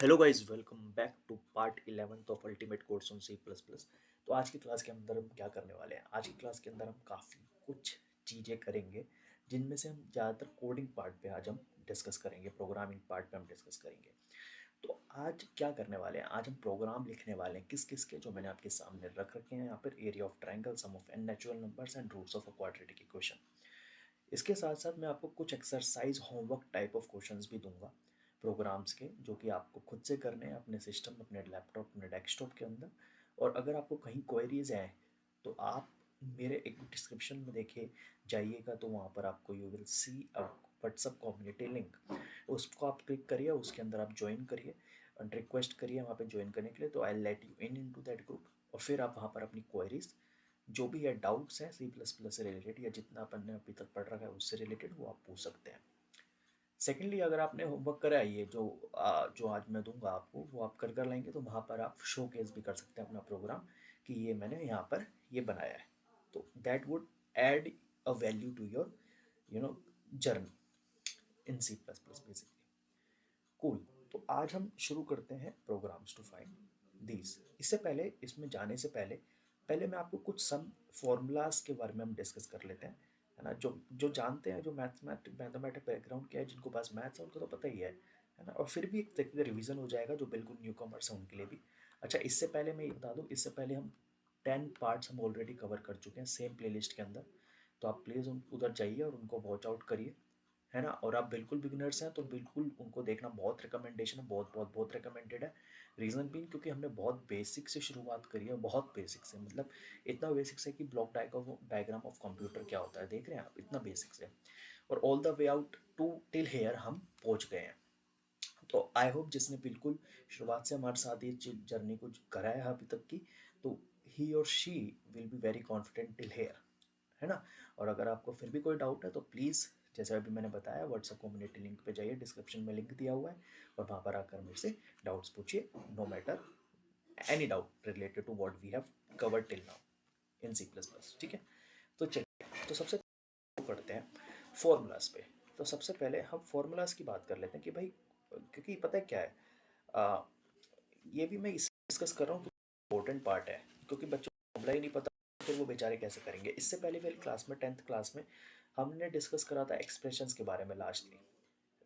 Hello guys, welcome back to part 11 of ultimate course on C plus plus. तो आज की class के अंदर हम क्या करने वाले हैं? आज की क्लास के अंदर हम काफ़ी कुछ चीज़ें करेंगे, जिनमें से हम ज़्यादातर कोडिंग पार्ट पे आज हम डिस्कस करेंगे, प्रोग्रामिंग पार्ट पे हम डिस्कस करेंगे। तो आज क्या करने वाले हैं? आज हम प्रोग्राम लिखने वाले हैं किस किस के, जो मैंने आपके सामने रख रखे हैं यहाँ पर। Area of triangle, sum of N natural numbers and roots of a quadratic equation. इसके साथ साथ मैं आपको कुछ exercise homework type of questions भी दूंगा प्रोग्राम्स के, जो कि आपको खुद से करने हैं अपने सिस्टम, अपने लैपटॉप, अपने डेस्कटॉप के अंदर। और अगर आपको कहीं क्वेरीज हैं तो आप मेरे एक डिस्क्रिप्शन में देखिए जाइएगा, तो वहाँ पर आपको you will see a WhatsApp community link. उसको आप क्लिक करिए, उसके अंदर आप ज्वाइन करिए और रिक्वेस्ट करिए वहाँ पे ज्वाइन करने के लिए। तो I let you into that group, और फिर आप वहाँ पर अपनी क्वेरीज जो भी है, डाउट्स हैं सी प्लस प्लस से रिलेटेड या जितना अपन ने अभी तक पढ़ रखा है उससे रिलेटेड, वो आप पूछ सकते हैं। सेकेंडली, अगर आपने होमवर्क करा है ये जो आज मैं दूंगा आपको, वो आप कर लेंगे तो वहाँ पर आप शो केस भी कर सकते हैं अपना प्रोग्राम कि ये मैंने यहाँ पर ये बनाया है। तो that would add a value to your you know journey in C plus plus basically. Cool. तो आज हम शुरू करते हैं प्रोग्राम्स टू फाइंड दीज। इससे पहले, इसमें जाने से पहले पहले मैं आपको कुछ सम फॉर्मूलाज के बारे में हम डिस्कस कर लेते हैं, है ना। जो जो जानते हैं, जो मैथमेटिक बैकग्राउंड के है, जिनको पास मैथ्स है, उनको तो पता ही है ना। और फिर भी एक तरीके का रिवीजन हो जाएगा जो बिल्कुल न्यू कमर्स है उनके लिए भी। अच्छा, इससे पहले मैं ये बता दूँ, इससे पहले हम 10 पार्ट्स हम ऑलरेडी कवर कर चुके हैं सेम प्लेलिस्ट के अंदर। तो आप प्लीज़ उधर जाइए और उनको वॉच आउट करिए, है ना। और आप बिल्कुल बिगिनर्स हैं तो बिल्कुल उनको देखना बहुत रिकमेंडेशन है, बहुत बहुत बहुत रिकमेंडेड है। रीज़न भी क्योंकि हमने बहुत बेसिक से शुरुआत करी है, बहुत बेसिक से, मतलब इतना बेसिक से कि ब्लॉक डायग्राम ऑफ कंप्यूटर क्या होता है, देख रहे हैं आप, इतना बेसिक से। और all the way out to till here हम पहुंच गए हैं। तो आई होप जिसने बिल्कुल शुरुआत से हमारे साथ ये जर्नी को करा है अभी तक की, तो ही और she will be very confident till here, है ना। और अगर आपको फिर भी कोई डाउट है तो प्लीज़, जैसे अभी मैंने बताया, व्हाट्सएप कम्युनिटी लिंक पे जाइए, डिस्क्रिप्शन में लिंक दिया हुआ है, और वहाँ पर आकर मेरे से डाउट्स पूछिए, no matter any doubt related to what we have covered till now in C plus plus, ठीक है। तो चलिए, तो सबसे करते हैं फॉर्मूलाज पे। तो सबसे पहले हम फॉर्मूलाज की बात कर लेते हैं कि भाई, क्योंकि पता है क्या है, आ, ये भी मैं इसलिए डिस्कस कर रहा हूँ, इम्पोर्टेंट पार्ट है, क्योंकि बच्चों को फॉर्मूला ही नहीं पता, फिर वो बेचारे कैसे करेंगे। इससे पहले वाली क्लास में, 10th क्लास में, हमने डिस्कस करा था एक्सप्रेशंस के बारे में लास्टली,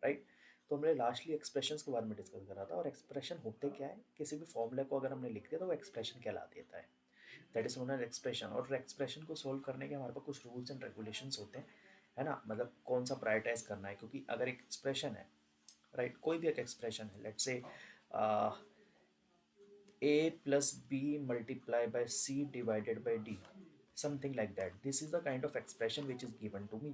राइट। तो हमने लास्टली एक्सप्रेशंस के बारे में डिस्कस करा था। और एक्सप्रेशन होते क्या है, किसी भी फॉर्मूला को अगर हमने लिख दिया तो वो एक्सप्रेशन कहला देता है, that is known as expression. और एक्सप्रेशन को सोल्व करने के हमारे पास कुछ रूल्स एंड रेगुलेशंस होते हैं, है ना। मतलब कौन सा प्रायोरिटाइज करना है, क्योंकि अगर एक एक्सप्रेशन है, राइट, कोई भी एक एक्सप्रेशन है, let's say a plus b multiply by c divided by d, something like that, this is the kind of expression which is given to me।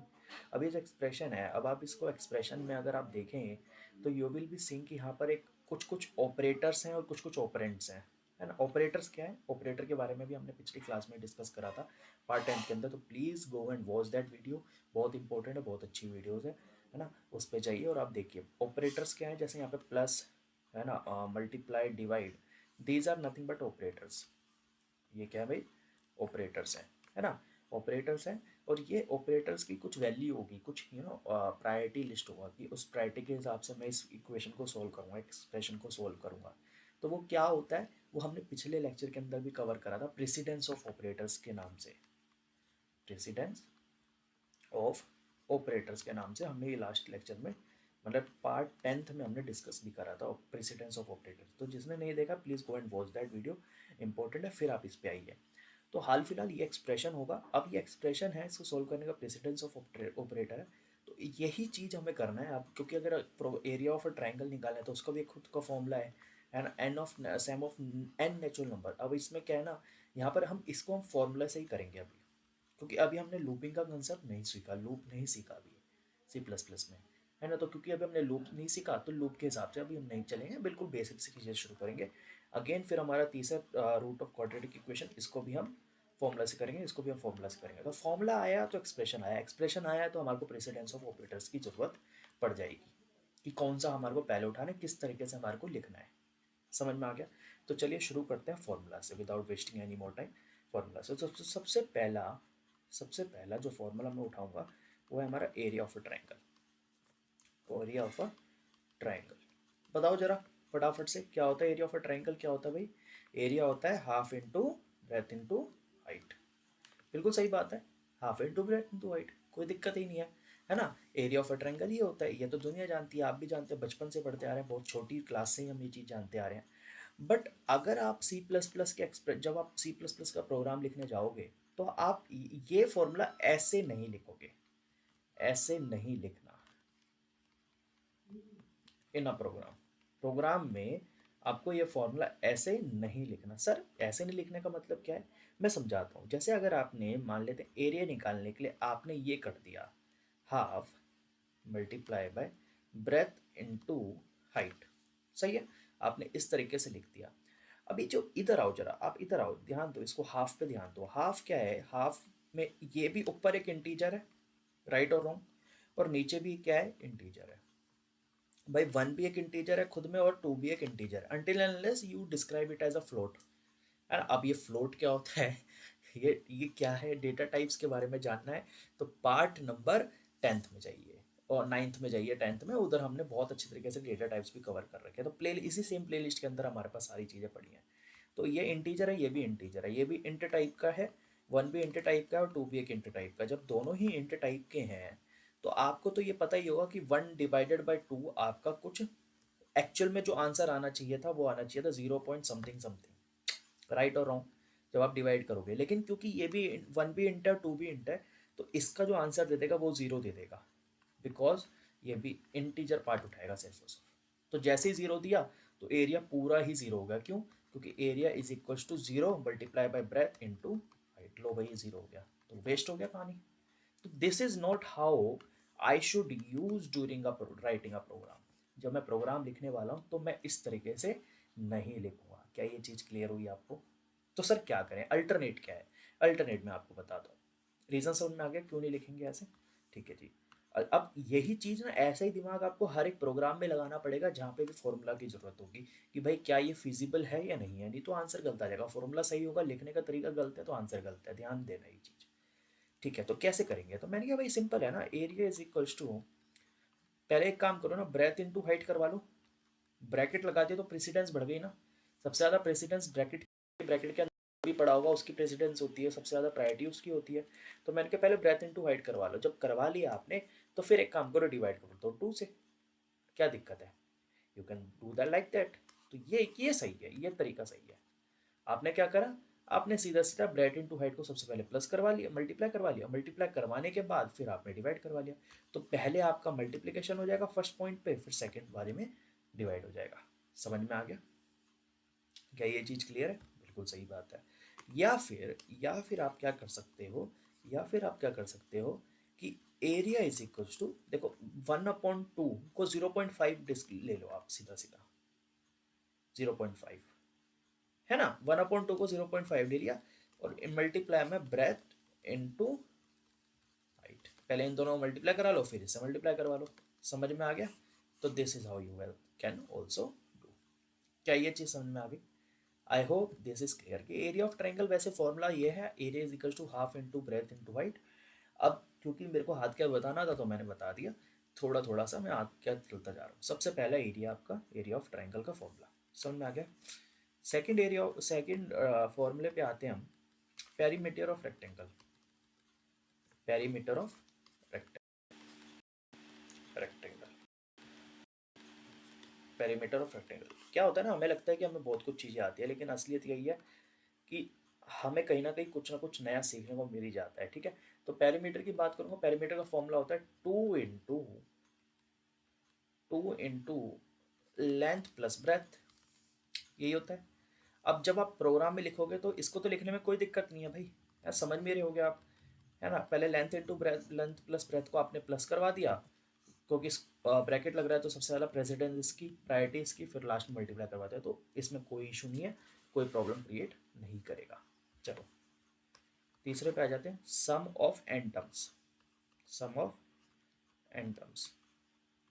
अब ये जो एक्सप्रेशन है, अब आप इसको एक्सप्रेशन में अगर आप देखें तो यू विल बी सीइंग कि यहाँ पर एक कुछ कुछ ऑपरेटर्स हैं और कुछ कुछ ऑपरेंड्स हैं, है ना। ऑपरेटर्स क्या है, ऑपरेटर के बारे में भी हमने पिछली क्लास में डिस्कस करा था पार्ट 10 के अंदर। तो please go and watch that video, बहुत इंपॉर्टेंट है, बहुत अच्छी वीडियोज़ है ना। उस पर जाइए और आप देखिए ऑपरेटर्स क्या है। जैसे यहाँ पे प्लस, है ना, multiply, divide, these are nothing but operators. ये क्या है भाई, ऑपरेटर्स हैं, है ना, ऑपरेटर्स हैं। और ये ऑपरेटर्स की कुछ वैल्यू होगी, कुछ प्रायोरिटी लिस्ट होगा कि उस प्रायोरिटी के हिसाब से मैं इस इक्वेशन को सोल्व करूँगा, एक्सप्रेशन को सोल्व करूँगा। तो वो क्या होता है, वो हमने पिछले लेक्चर के अंदर भी कवर करा था, प्रेसिडेंस ऑफ ऑपरेटर्स के नाम से। प्रेसिडेंस ऑफ ऑपरेटर्स के नाम से हमने ये लास्ट लेक्चर में, मतलब पार्ट 10th में हमने डिस्कस भी करा था प्रेसिडेंस ऑफ ऑपरेटर्स। तो जिसने नहीं देखा please go and watch that video, important है। फिर आप इस पे आइए। तो हाल फिलहाल ये एक्सप्रेशन होगा, अब ये एक्सप्रेशन है, इसको सोल्व करने का प्रेसिडेंस ऑफ ऑपरेटर है। तो यही चीज़ हमें करना है अब, क्योंकि अगर एरिया ऑफ अ ट्राइंगल निकालना है तो उसका भी एक खुद का फॉर्मूला है, and n of sum of N natural number. अब इसमें क्या है ना, यहाँ पर हम इसको हम फॉर्मूला से ही करेंगे अभी, क्योंकि अभी हमने लूपिंग का कंसेप्ट नहीं सीखा, लूप नहीं सीखा अभी सी प्लस प्लस में, है ना। तो क्योंकि अभी हमने लूप नहीं सीखा तो लूप के हिसाब से अभी हम नहीं चलेंगे, बिल्कुल बेसिक से चीज़ें शुरू करेंगे। अगेन फिर हमारा तीसरा रूट ऑफ क्वाड्रेटिक इक्वेशन, इसको भी हम फॉर्मूला से करेंगे, इसको भी हम फॉर्मूला से करेंगे। तो फॉर्मूला आया तो एक्सप्रेशन आया, एक्सप्रेशन आया तो हमारे को प्रेसिडेंस ऑफ ऑपरेटर्स की जरूरत पड़ जाएगी कि कौन सा हमारे को पहले उठाना है, किस तरीके से हमारे को लिखना है। समझ में आ गया। तो चलिए शुरू करते हैं फॉर्मूला से without wasting any more time. Formula से तो सबसे पहला जो फॉर्मूला मैं उठाऊंगा वो है हमारा area of a triangle. Area of a triangle, बताओ जरा, फटाफट से, क्या होता है एरिया ऑफ अ ट्रायंगल, क्या होता है भाई, एरिया होता है half into breadth into height. बिल्कुल सही बात है, half into breadth into height, कोई दिक्कत ही नहीं है ना। एरिया ऑफ अ ट्रायंगल ये होता है, ये तो दुनिया जानती है, आप भी जानते हैं, बचपन से पढ़ते आ रहे हैं, बहुत छोटी क्लास से ही हम ये चीज़ जानते आ रहे हैं। बट अगर आप सी प्लस प्लस के एक्सप्रेस, जब आप सी प्लस प्लस का प्रोग्राम लिखने जाओगे तो आप ये फॉर्मूला ऐसे नहीं लिखोगे, ऐसे नहीं लिखना इन अ प्रोग्राम। प्रोग्राम में आपको ये फॉर्मूला ऐसे नहीं लिखना। सर ऐसे नहीं लिखने का मतलब क्या है, मैं समझाता हूँ। जैसे अगर आपने मान लेते हैं एरिया निकालने के लिए आपने ये कर दिया, half multiply by breath into height, सही है, आपने इस तरीके से लिख दिया। अभी जो इधर आओ, जरा आप इधर आओ, ध्यान दो, इसको हाफ पे ध्यान दो। हाफ क्या है, हाफ में ये भी ऊपर एक इंटीजर है, राइट और रॉन्ग, और नीचे भी क्या है, इंटीजर है। भाई वन भी एक इंटीजर है खुद में और टू भी एक इंटीजर है, until and unless you describe it as a float। है ना। अब ये फ्लोट क्या होता है ये क्या है, डेटा टाइप्स के बारे में जानना है तो पार्ट नंबर 10th में जाइए और 9th में जाइए, 10th में, उधर हमने बहुत अच्छी तरीके से डेटा टाइप्स भी कवर कर रखे हैं। तो प्ले इसी सेम प्लेलिस्ट के अंदर हमारे पास सारी चीज़ें पड़ी हैं। तो ये इंटीजर है, ये भी इंटीजर है, ये भी इंट टाइप का है, वन भी इंट टाइप का है और टू भी एक इंट टाइप का। जब दोनों ही इंट टाइप के हैं तो आपको तो ये पता ही होगा कि वन डिवाइडेड बाई टू आपका कुछ एक्चुअल में जो आंसर आना चाहिए था वो आना चाहिए था 0 पॉइंट समथिंग समथिंग, राइट और रॉन्ग, जब आप डिवाइड करोगे। लेकिन क्योंकि ये भी वन भी इंट है टू भी इंट है, तो इसका जो आंसर दे देगा वो जीरो दे देगा, बिकॉज ये भी इंटीजर पार्ट उठाएगा सिर्फ और सिर्फ। तो जैसे ही जीरो दिया तो एरिया पूरा ही जीरो होगा, क्यों, क्योंकि area is equal to zero multiply by breadth into height. लो भाई, जीरो हो गया तो वेस्ट हो गया कहानी। तो this is not how I should use during writing a program. जब मैं प्रोग्राम लिखने वाला हूँ तो मैं इस तरीके से नहीं लिखूंगा। क्या ये चीज़ क्लियर हुई आपको। तो सर क्या करें, अल्टरनेट क्या है, अल्टरनेट मैं आपको बताता हूँ। रीज़न समझ में आ गया क्यों नहीं लिखेंगे ऐसे, ठीक है जी। अब यही चीज़ ना, ऐसा ही दिमाग आपको हर एक प्रोग्राम में लगाना पड़ेगा जहाँ पे भी फॉर्मूला की ज़रूरत होगी कि भाई क्या ये फिजिबल है या नहीं है, नहीं तो आंसर गलत आ जाएगा। फॉर्मूला सही होगा, लिखने का तरीका गलत है तो आंसर गलत है, ध्यान देना ये चीज़। ठीक है, तो कैसे करेंगे, तो मैंने कहा भाई सिंपल है ना, एरिया इज इक्वल्स टू, पहले एक काम करो ना, ब्रेथ इनटू हाइट करवा लो। ब्रैकेट लगा दिया तो प्रेसिडेंस बढ़ गई ना। सबसे ज़्यादा प्रेसिडेंस ब्रैकेट के अंदर भी पड़ा होगा, उसकी प्रेसिडेंस होती है, सबसे ज़्यादा प्रायोरिटी उसकी होती है। तो मैंने कहा पहले ब्रेथ इनटू हाइट करवा लो। जब करवा लिया आपने तो फिर एक काम करो, डिवाइड करो तो टू से, क्या दिक्कत है, you can do that like that. तो ये सही है, ये तरीका सही है। आपने क्या करा, आपने सीधा सीधा ब्रेथ इनटू हाइट को सबसे पहले प्लस करवा लिया, मल्टीप्लाई करवा लिया, मल्टीप्लाई करवाने के बाद फिर आपने डिवाइड करवा लिया। तो पहले आपका मल्टीप्लिकेशन हो जाएगा फर्स्ट पॉइंट पे, फिर सेकंड बारे में डिवाइड हो जाएगा। समझ में आ गया, क्या ये चीज़ क्लियर है, बिल्कुल सही बात है। या फिर आप क्या कर सकते हो, या फिर आप क्या कर सकते हो कि एरिया इज इक्वल टू, देखो 1/2 को 0.5 डिस्क ले लो आप, सीधा सीधा 0.5, है ना। 1/2 को 0.5 ले लिया और मल्टीप्लाई में ब्रेथ इनटू हाइट, पहले इन दोनों मल्टीप्लाई करा लो फिर इससे मल्टीप्लाई करवा लो। समझ में आ गया। तो this is how you well can also do. क्या ये चीज़ समझ में आ गई। I hope this is clear कि एरिया ऑफ ट्रायंगल वैसे फॉर्मूला ये है, area is equal to half into breadth into height. अब क्योंकि मेरे को हाथ क्या बताना था तो मैंने बता दिया, थोड़ा थोड़ा सा मैं हाथ क्या चलता जा रहा हूँ। सबसे पहला एरिया आपका, एरिया ऑफ ट्रायंगल का फॉर्मूला समझ में आ गया। सेकंड फॉर्मूले पे आते हैं हम, perimeter of rectangle. Perimeter of rectangle, perimeter of rectangle क्या होता है ना, हमें लगता है कि हमें बहुत कुछ चीज़ें आती है, लेकिन असलियत यही है कि हमें कहीं ना कुछ नया सीखने को मिल ही जाता है। ठीक है, तो पेरीमीटर की बात करूंगा, पेरीमीटर का फॉर्मूला होता है two into length plus breadth, यही होता है। अब जब आप प्रोग्राम में लिखोगे तो इसको तो लिखने में कोई दिक्कत नहीं है भाई, यार समझ में रहे होगे आप, है ना। पहले length into breadth, length plus breadth को आपने प्लस करवा दिया, क्योंकि ब्रैकेट लग रहा है तो सबसे ज़्यादा प्रेसिडेंस इसकी, प्रायोरिटी इसकी, फिर लास्ट में मल्टीप्लाई करवाते हैं, तो इसमें कोई इशू नहीं है, कोई प्रॉब्लम क्रिएट नहीं करेगा। चलो तीसरे पे आ जाते हैं, sum of n terms. Sum of n terms,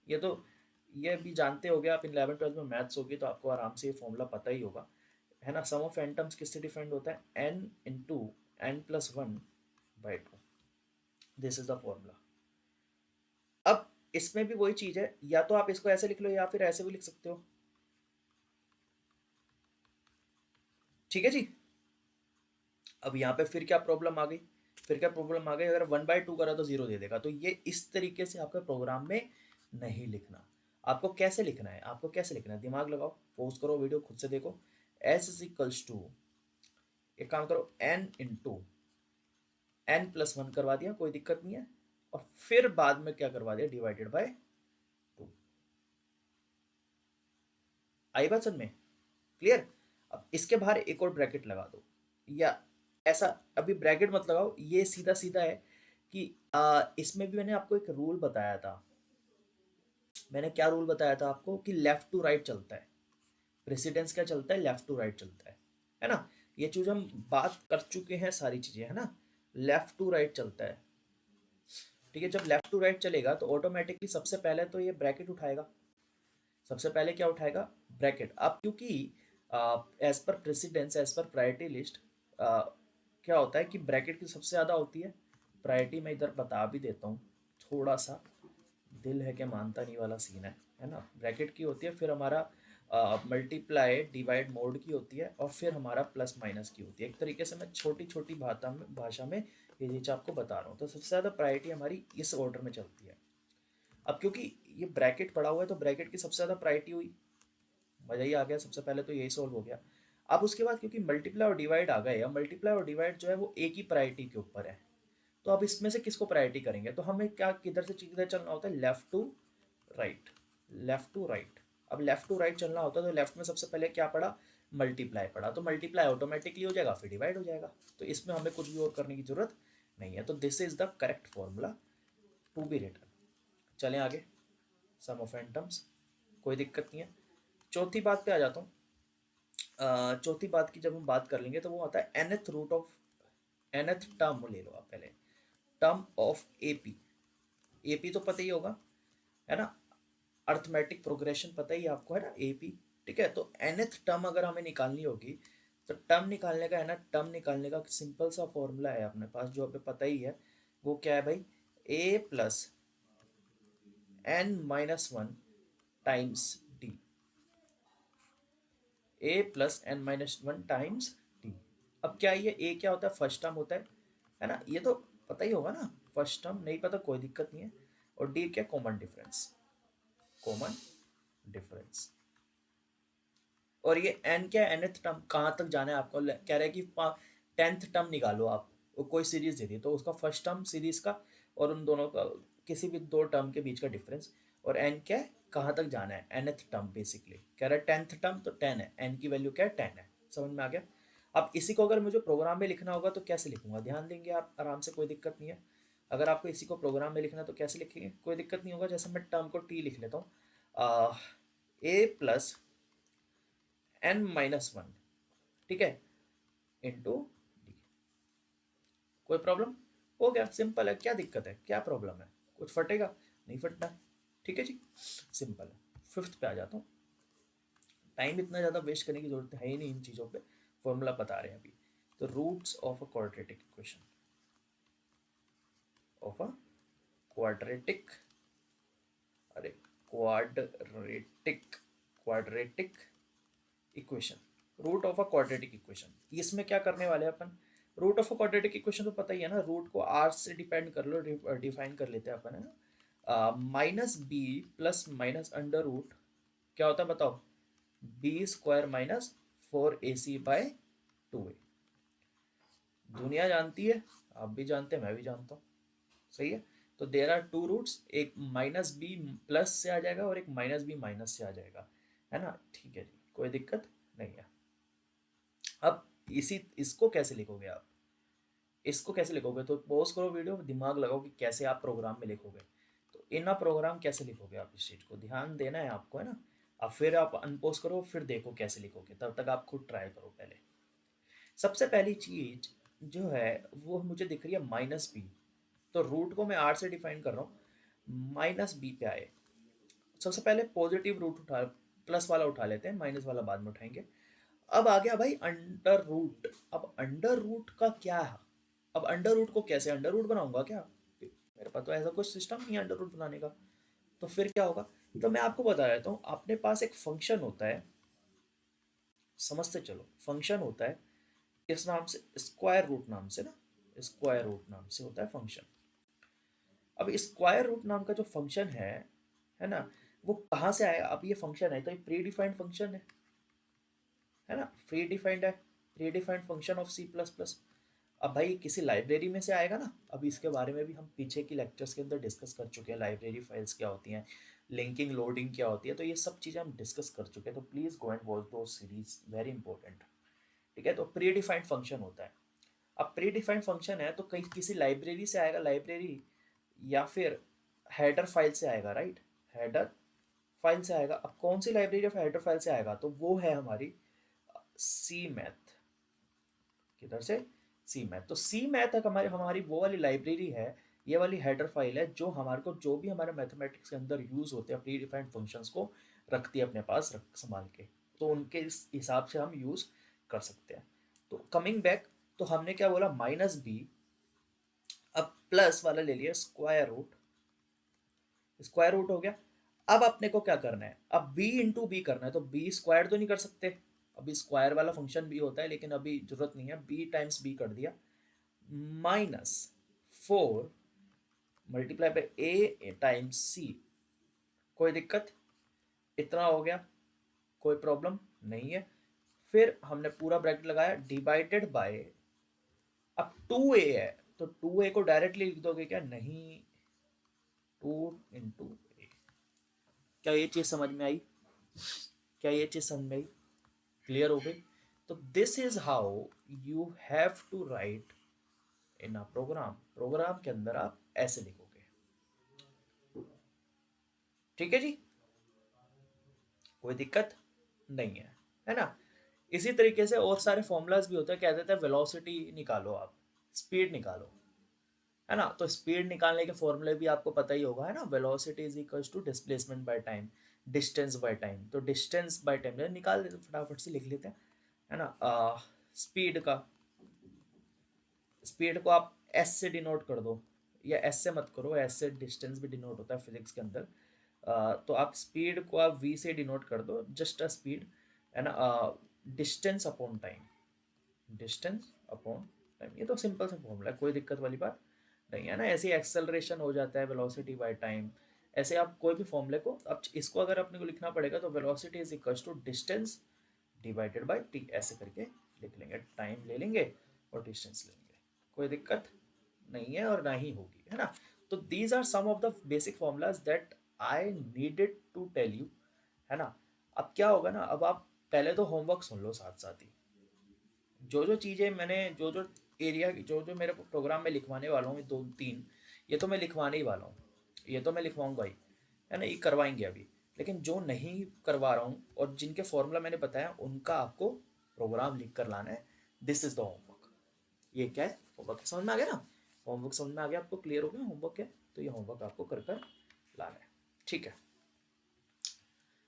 ये तो ये भी जानते होगे आप, 11th 12th में मैथ्स होगी तो आपको आराम से ये फॉर्मूला पता ही होगा, है ना। सम ऑफ एन टर्म्स किससे डिफाइंड होता है, n into n+1/2, this is the formula. अब इसमें भी वही चीज़ है, या तो आप इसको ऐसे लिख लो या फिर ऐसे भी लिख सकते हो, ठीक है जी। अब यहाँ पे फिर क्या प्रॉब्लम आ गई, अगर 1/2 करा तो 0 दे देगा। तो ये इस तरीके से आपके प्रोग्राम में नहीं लिखना। आपको कैसे लिखना है, दिमाग लगाओ, पॉज करो, वीडियो खुद से देखो। एस इज इक्वल्स टू, एक काम करो, एन इंटू n+1 करवा दिया, कोई दिक्कत नहीं है। और फिर बाद में क्या करवा दिया, डिवाइडेड बाय 2। आई बात समझ में, क्लियर। अब इसके बाहर एक और ब्रैकेट लगा दो, या ऐसा, अभी ब्रैकेट मत लगाओ, ये सीधा सीधा है कि इसमें भी मैंने आपको एक रूल बताया था। मैंने क्या रूल बताया था आपको, कि लेफ्ट टू राइट चलता है, प्रेसिडेंस क्या चलता है, लेफ्ट टू राइट चलता है ना। ये चीज हम बात कर चुके हैं, सारी चीजें, है ना। लेफ्ट टू राइट चलता है, ठीक है। जब लेफ्ट टू राइट चलेगा तो ऑटोमेटिकली सबसे पहले तो ये ब्रैकेट उठाएगा, सबसे पहले क्या उठाएगा, ब्रैकेट। अब क्योंकि as per precedence, as per priority list, क्या होता है कि ब्रैकेट की सबसे ज़्यादा होती है प्रायोरिटी। मैं इधर बता भी देता हूँ, थोड़ा सा दिल है कि मानता नहीं वाला सीन है ना। ब्रैकेट की होती है, फिर हमारा मल्टीप्लाई डिवाइड मोड की होती है, और फिर हमारा प्लस माइनस की होती है। एक तरीके से मैं छोटी छोटी भाषा में ये चीज़ आपको बता रहा हूँ। तो सबसे ज़्यादा प्रायोरिटी हमारी इस ऑर्डर में चलती है। अब क्योंकि ये ब्रैकेट पड़ा हुआ है तो ब्रैकेट की सबसे ज़्यादा प्रायोरिटी हुई, मज़ा ही आ गया, सबसे पहले तो यही सोल्व हो गया। अब उसके बाद क्योंकि मल्टीप्लाई और डिवाइड आ गए, अब मल्टीप्लाई और डिवाइड जो है वो एक ही प्रायोरिटी के ऊपर है। तो अब इसमें से किसको प्रायोरिटी करेंगे, तो हमें क्या, किधर से किधर चलना होता है, left to right, left to right. अब लेफ्ट टू राइट चलना होता है तो लेफ्ट में सबसे पहले क्या पड़ा, मल्टीप्लाई पड़ा, तो मल्टीप्लाई ऑटोमेटिकली हो जाएगा, फिर डिवाइड हो जाएगा। तो इसमें हमें कुछ भी और करने की जरूरत नहीं है। तो this is the correct formula to be written. चलें आगे, सम ऑफ एन टर्म्स, कोई दिक्कत नहीं है। चौथी बात पे आ जाता हूँ। चौथी बात की जब हम बात कर लेंगे तो वो आता है nth root of, nth term ले लो आप पहले, टर्म ऑफ एपी। एपी तो पता ही होगा, है ना, अर्थमेटिक प्रोग्रेशन पता ही आपको, है ना, एपी। ठीक है, तो nth टर्म अगर हमें निकालनी होगी तो टर्म निकालने का, है ना, टर्म निकालने का सिंपल सा फॉर्मूला है अपने पास, जो हमें पता ही है। वो क्या है भाई, a plus n-1 times D, a+n-1 times D. अब क्या, ये a क्या होता है, फर्स्ट टर्म होता है ना, ये तो पता ही होगा ना। फर्स्ट टर्म नहीं पता कोई दिक्कत नहीं है। और डी क्या, कॉमन डिफरेंस, कॉमन डिफरेंस। और ये n क्या है, nth टर्म, कहाँ तक जाना है आपको, कह रहा है कि 10th टर्म निकालो आप। कोई सीरीज दे दी तो उसका फर्स्ट टर्म सीरीज का और उन दोनों का किसी भी दो टर्म के बीच का डिफरेंस। और n क्या है, कहाँ तक जाना है, nth टर्म बेसिकली कह रहा है 10th टर्म, तो 10 है, n की वैल्यू क्या है, 10 है। समझ में आ गया। अब इसी को अगर मुझे प्रोग्राम में लिखना होगा तो कैसे लिखूंगा, ध्यान देंगे आप आराम से, कोई दिक्कत नहीं है। अगर आपको इसी को प्रोग्राम में लिखना है तो कैसे लिखेंगे, कोई दिक्कत नहीं होगा। जैसे मैं टर्म को टी लिख लेता हूँ, a+n-1, ठीक है, इंटू डी। कोई प्रॉब्लम, हो गया, सिंपल है। क्या दिक्कत है, क्या प्रॉब्लम है, कुछ फटेगा, नहीं फटना है। ठीक है जी, सिंपल है। फिफ्थ पे आ जाता हूँ। टाइम इतना ज़्यादा वेस्ट करने की जरूरत है ही नहीं इन चीज़ों पे, फॉर्मूला बता रहे हैं अभी। तो roots of a quadratic equation, of a quadratic, अरे quadratic, quadratic equation, root of a quadratic equation. इसमें क्या करने वाले हैं अपन, root of a quadratic equation तो पता ही है ना, रूट को आर से डिपेंड कर लो, डिफाइन कर लेते हैं अपन, है ना। -b plus minus under root क्या होता है बताओ, b² माइनस 4ac/2a। दुनिया जानती है, आप भी जानते हैं, मैं भी जानता हूँ, सही है। तो देर आर टू रूट्स, एक -b प्लस से आ जाएगा और एक -b माइनस से आ जाएगा, है ना। ठीक है जी, कोई दिक्कत नहीं है। अब इसको कैसे लिखोगे आप, इसको कैसे लिखोगे, तो पॉज करो वीडियो, दिमाग लगाओ कि कैसे आप प्रोग्राम में लिखोगे। तो इन प्रोग्राम कैसे लिखोगे आप, इस चीज़ को ध्यान देना है आपको, है ना। अब फिर आप अनपोज करो, फिर देखो कैसे लिखोगे, तब तक आप खुद ट्राई करो पहले। सबसे पहली चीज जो है वो मुझे दिख रही है -b, तो रूट को मैं r से डिफाइन कर रहा हूँ, -b पे आए। सबसे पहले पॉजिटिव रूट उठा, प्लस वाला उठा लेते हैं, माइनस वाला बाद में उठाएंगे। अब आ गया भाई अंडर रूट। अब अंडर रूट का क्या है, अब अंडर रूट को कैसे अंडर रूट बनाऊंगा क्या, मेरे पास तो ऐसा कुछ सिस्टम नहीं है अंडर रूट बनाने का। तो फिर क्या होगा, तो मैं आपको बता देता हूँ, अपने पास एक फंक्शन होता है, समझते चलो, फंक्शन होता है किस नाम से, स्क्वायर रूट नाम से ना, स्क्वायर रूट नाम से होता है फंक्शन। अब स्क्वायर रूट नाम का जो फंक्शन है ना, वो कहाँ से आया? अब ये फंक्शन है तो ये प्री डिफाइंड फंक्शन है ना, प्री डिफाइंड है, pre defined function of C plus plus. अब भाई किसी लाइब्रेरी में से आएगा ना, अभी इसके बारे में भी हम पीछे की लेक्चर्स के अंदर डिस्कस कर चुके हैं, लाइब्रेरी फाइल्स क्या होती हैं, लिंकिंग लोडिंग क्या होती है, तो ये सब चीज़ें हम डिस्कस कर चुके हैं, तो प्लीज़ गो एंड वॉच दो सीरीज, वेरी इंपॉर्टेंट। ठीक है, तो प्री डिफाइंड फंक्शन होता है। अब प्री डिफाइंड फंक्शन है तो कहीं किसी लाइब्रेरी से आएगा, लाइब्रेरी या फिर हेडर फाइल से आएगा, राइट, हेडर फाइल से आएगा। अब कौन सी लाइब्रेरी ऑफ हेडर फाइल से आएगा? तो वो है हमारी सी मैथ। किधर से? सी मैथ। तो सी मैथ हमारी हमारी वो वाली लाइब्रेरी है, ये वाली हेडर फाइल है जो हमारे को जो भी हमारे मैथमेटिक्स के अंदर यूज होते हैं प्री डिफाइंड फंक्शंस को रखती है अपने पास, रख संभाल के, तो उनके इस हिसाब से हम यूज कर सकते हैं। तो कमिंग बैक, तो हमने क्या बोला, माइनस बी, अब प्लस वाला ले लिया स्क्वायर रूट, स्क्वायर रूट हो गया। अब अपने को क्या करना है? अब b इंटू बी करना है, तो b स्क्वायर तो नहीं कर सकते, अभी स्क्वायर वाला फंक्शन भी होता है लेकिन अभी जरूरत नहीं है, b टाइम्स b कर दिया, minus 4 multiply by A times C. कोई दिक्कत? इतना हो गया, कोई प्रॉब्लम नहीं है। फिर हमने पूरा ब्रैकेट लगाया, डिवाइडेड बाय, अब 2a है तो 2a को डायरेक्टली लिख दोगे क्या? नहीं, 2 इंटू ए। क्या ये चीज समझ में आई? क्या ये चीज समझ में आई? क्लियर हो गई? तो this is how you have to write in a program. Program के अंदर आप ऐसे लिखोगे। ठीक है जी, कोई दिक्कत नहीं है ना? इसी तरीके से और सारे फॉर्मूलाज भी होते हैं, कह देते हैं वेलोसिटी निकालो, आप स्पीड निकालो, है ना? तो स्पीड निकालने के फॉर्मूले भी आपको पता ही होगा, है ना? Velocity is equals to displacement by time, distance by time. तो डिस्टेंस बाय टाइम निकाल देते, फटाफट से लिख लेते हैं, है ना? स्पीड का, स्पीड को आप एस से डिनोट कर दो, या एस से मत करो, एस से डिस्टेंस भी डिनोट होता है फिजिक्स के अंदर। तो आप स्पीड को आप वी से डिनोट कर दो, जस्ट अ स्पीड, है ना? Distance upon time, distance upon time, ये तो सिंपल सा फॉर्मूला है, कोई दिक्कत वाली बात नहीं है ना? ऐसे ही एक्सेलरेशन हो जाता है, वेलोसिटी बाय टाइम। ऐसे आप कोई भी फॉर्मूले को, अब इसको अगर अपने को लिखना पड़ेगा तो velocity is equal to distance divided by T, ऐसे करके लिख लेंगे, टाइम ले लेंगे और डिस्टेंस ले लेंगे, कोई दिक्कत नहीं है और ना ही होगी, है ना? तो these are some of the basic formulas that I needed to tell you, है ना? अब क्या होगा ना, अब आप पहले तो होमवर्क सुन लो साथ साथ ही, जो जो चीज़ें मैंने, जो जो एरिया, जो जो मेरे प्रोग्राम में लिखवाने वाला हूँ, 2-3, ये तो मैं लिखवाने ही वाला हूँ, ये तो मैं लिखवाऊंगा ही, है ना? ये करवाएंगे अभी। लेकिन जो नहीं करवा रहा हूँ और जिनके फॉर्मूला मैंने बताया, उनका आपको प्रोग्राम लिख कर लाना है। This is the homework. ये क्या है? होमवर्क है, समझ में आ गया ना? होमवर्क समझ में आ गया आपको? क्लियर हो गया होमवर्क क्या है? तो ये होमवर्क आपको कर कर लाना है, ठीक है?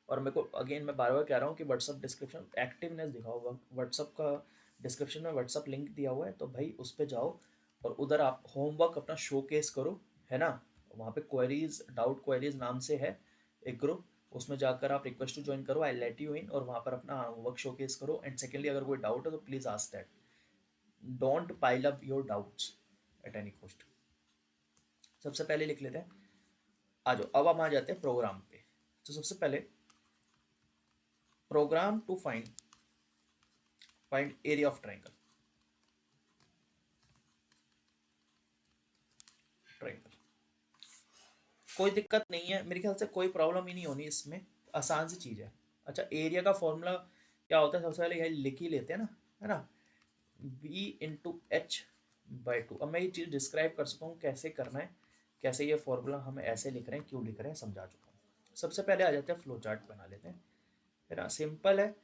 और मेरे को अगेन मैं बार बार कह रहा हूँ कि व्हाट्सअप डिस्क्रिप्शन एक्टिवनेस दिखाओ, व्हाट्सअप का डिस्क्रिप्शन में व्हाट्सअप लिंक दिया हुआ है, तो भाई उस पर जाओ और उधर आप होमवर्क अपना शोकेस करो, है ना? वहाँ पे क्वेरीज, डाउट क्वेरीज नाम से है एक ग्रुप, उसमें जाकर आप रिक्वेस्ट टू ज्वाइन करो, आई लेट यू इन, और वहाँ पर अपना होमवर्क शोकेस करो। एंड सेकेंडली, अगर कोई डाउट है तो please ask that, don't pile up your doubts eight any cost. सबसे पहले लिख लेते हैं, आ जाओ, अब हम आ जाते हैं प्रोग्राम पे। तो सबसे पहले program to find area of triangle, triangle, कोई दिक्कत नहीं है मेरे ख्याल से, कोई प्रॉब्लम ही नहीं होनी इसमें, आसान सी चीज़ है। अच्छा, एरिया का फॉर्मूला क्या होता है? सबसे पहले यही लिख ही लेते हैं ना, है ना? B into H by two. अब मैं ये चीज़ डिस्क्राइब कर सकता हूँ कैसे करना है, कैसे ये फॉर्मूला हम ऐसे लिख रहे हैं, क्यों लिख रहे हैं, समझा चुका हूँ। सबसे पहले आ जाते हैं, फ्लो चार्ट बना लेते हैं, है ना? सिंपल है,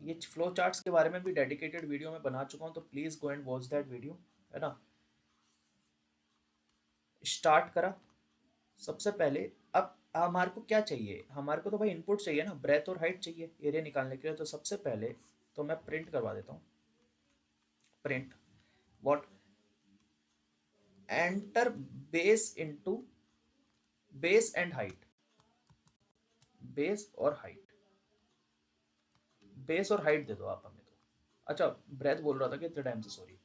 ये फ्लो चार्ट्स के बारे में भी डेडिकेटेड वीडियो में बना चुका हूँ, तो please go and watch that video, है ना? स्टार्ट करा सबसे पहले। अब हमारे को क्या चाहिए? हमारे को तो भाई इनपुट चाहिए ना, ब्रेथ और हाइट चाहिए एरिया निकालने के लिए। तो सबसे पहले तो मैं प्रिंट करवा देता हूँ, print what, enter base into base and height, base और हाइट, बेस और हाइट दे दो आप हमें तो। अच्छा, ब्रेथ बोल रहा था कि इतने टाइम से, सॉरी।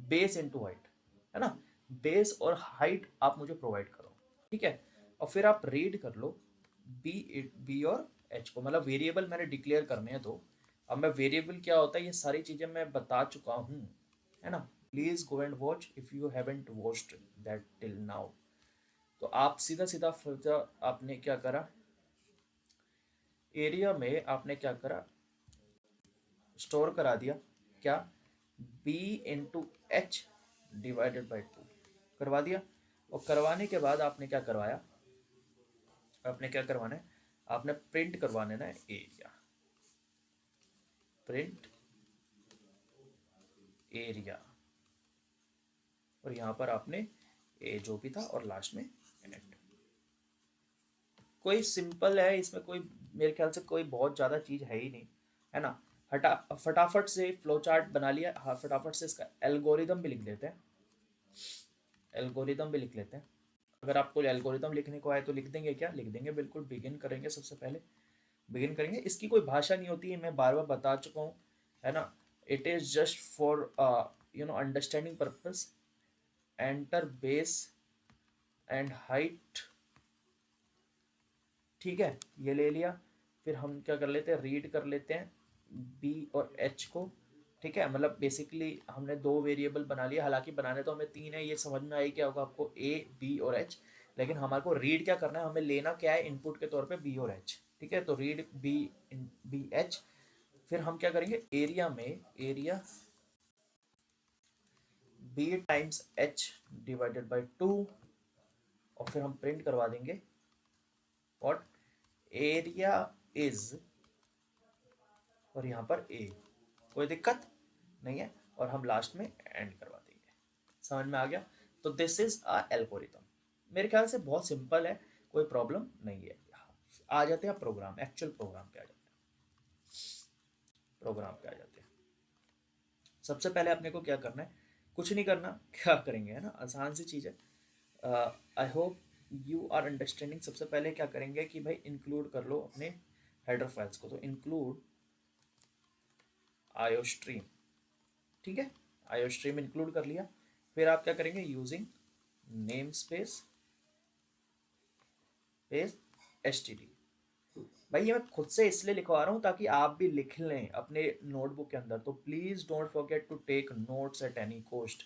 बेस इनटू हाइट, है ना। बेस और हाइट आप मुझे प्रोवाइड करो, ठीक है। और फिर आप रीड कर लो बी और एच को, मतलब वेरिएबल मैंने डिक्लेयर करने हैं। तो अब मैं वेरिएबल क्या होता है ये सारी चीजें मैं बता चुका हूँ, है ना। Please go and watch if you haven't watched that till now. तो आप सीधा सीधा आपने क्या करा, एरिया में आपने क्या करा, स्टोर करा दिया क्या, B into H divided by 2 करवा दिया। और करवाने के बाद आपने क्या करवाया, आपने क्या करवाना है, आपने प्रिंट करवाने ना एरिया, प्रिंट एरिया। और यहाँ पर आपने ए जो भी था और लास्ट में एंड। कोई सिंपल है इसमें, कोई मेरे ख्याल से कोई बहुत ज़्यादा चीज़ है ही नहीं, है ना। हटा फटाफट से फ्लो चार्ट बना लिया। हाँ, फटाफट से इसका एल्गोरिदम भी लिख लेते हैं, एल्गोरिदम भी लिख लेते हैं। अगर आपको एल्गोरिदम लिखने को आए तो लिख देंगे, क्या लिख देंगे, बिल्कुल। बिगिन करेंगे, सबसे पहले बिगिन करेंगे। इसकी कोई भाषा नहीं होती है, मैं बार बार बता चुका हूँ, है ना। It is just for understanding purpose. Enter base and height, ठीक है, ये ले लिया। फिर हम क्या कर लेते हैं, रीड कर लेते हैं बी और एच को, ठीक है। मतलब बेसिकली हमने दो वेरिएबल बना लिया, हालांकि बनाने तो हमें तीन है, ये समझ में आई क्या होगा आपको, ए बी और एच। लेकिन हमारे को रीड क्या करना है, हमें लेना क्या है इनपुट के तौर पे बी और एच, ठीक है। तो रीड बी एच। फिर हम क्या करेंगे, एरिया में area B times H divided by 2। और फिर हम प्रिंट करवा देंगे व्हाट, एरिया इज, और यहाँ पर ए, कोई दिक्कत नहीं है। और हम लास्ट में एंड करवा देंगे। समझ में आ गया। तो दिस इज अ एल्गोरिथम। मेरे ख्याल से बहुत सिंपल है, कोई प्रॉब्लम नहीं है। आ जाते हैं प्रोग्राम, एक्चुअल प्रोग्राम पे आ जाते हैं, प्रोग्राम पे आ जाते हैं। सबसे पहले अपने को क्या करना है, कुछ नहीं करना, क्या करेंगे, है ना, आसान सी चीज़ है। I hope you are understanding. सबसे पहले क्या करेंगे कि भाई इंक्लूड कर लो अपने हेडर फाइल्स को। तो इंक्लूड आयो स्ट्रीम, ठीक है, आयो स्ट्रीम इंक्लूड कर लिया। फिर आप क्या करेंगे, using name space S T D. भाई ये मैं खुद से इसलिए लिखवा रहा हूँ ताकि आप भी लिख लें अपने नोटबुक के अंदर। तो please don't forget to take notes at any cost.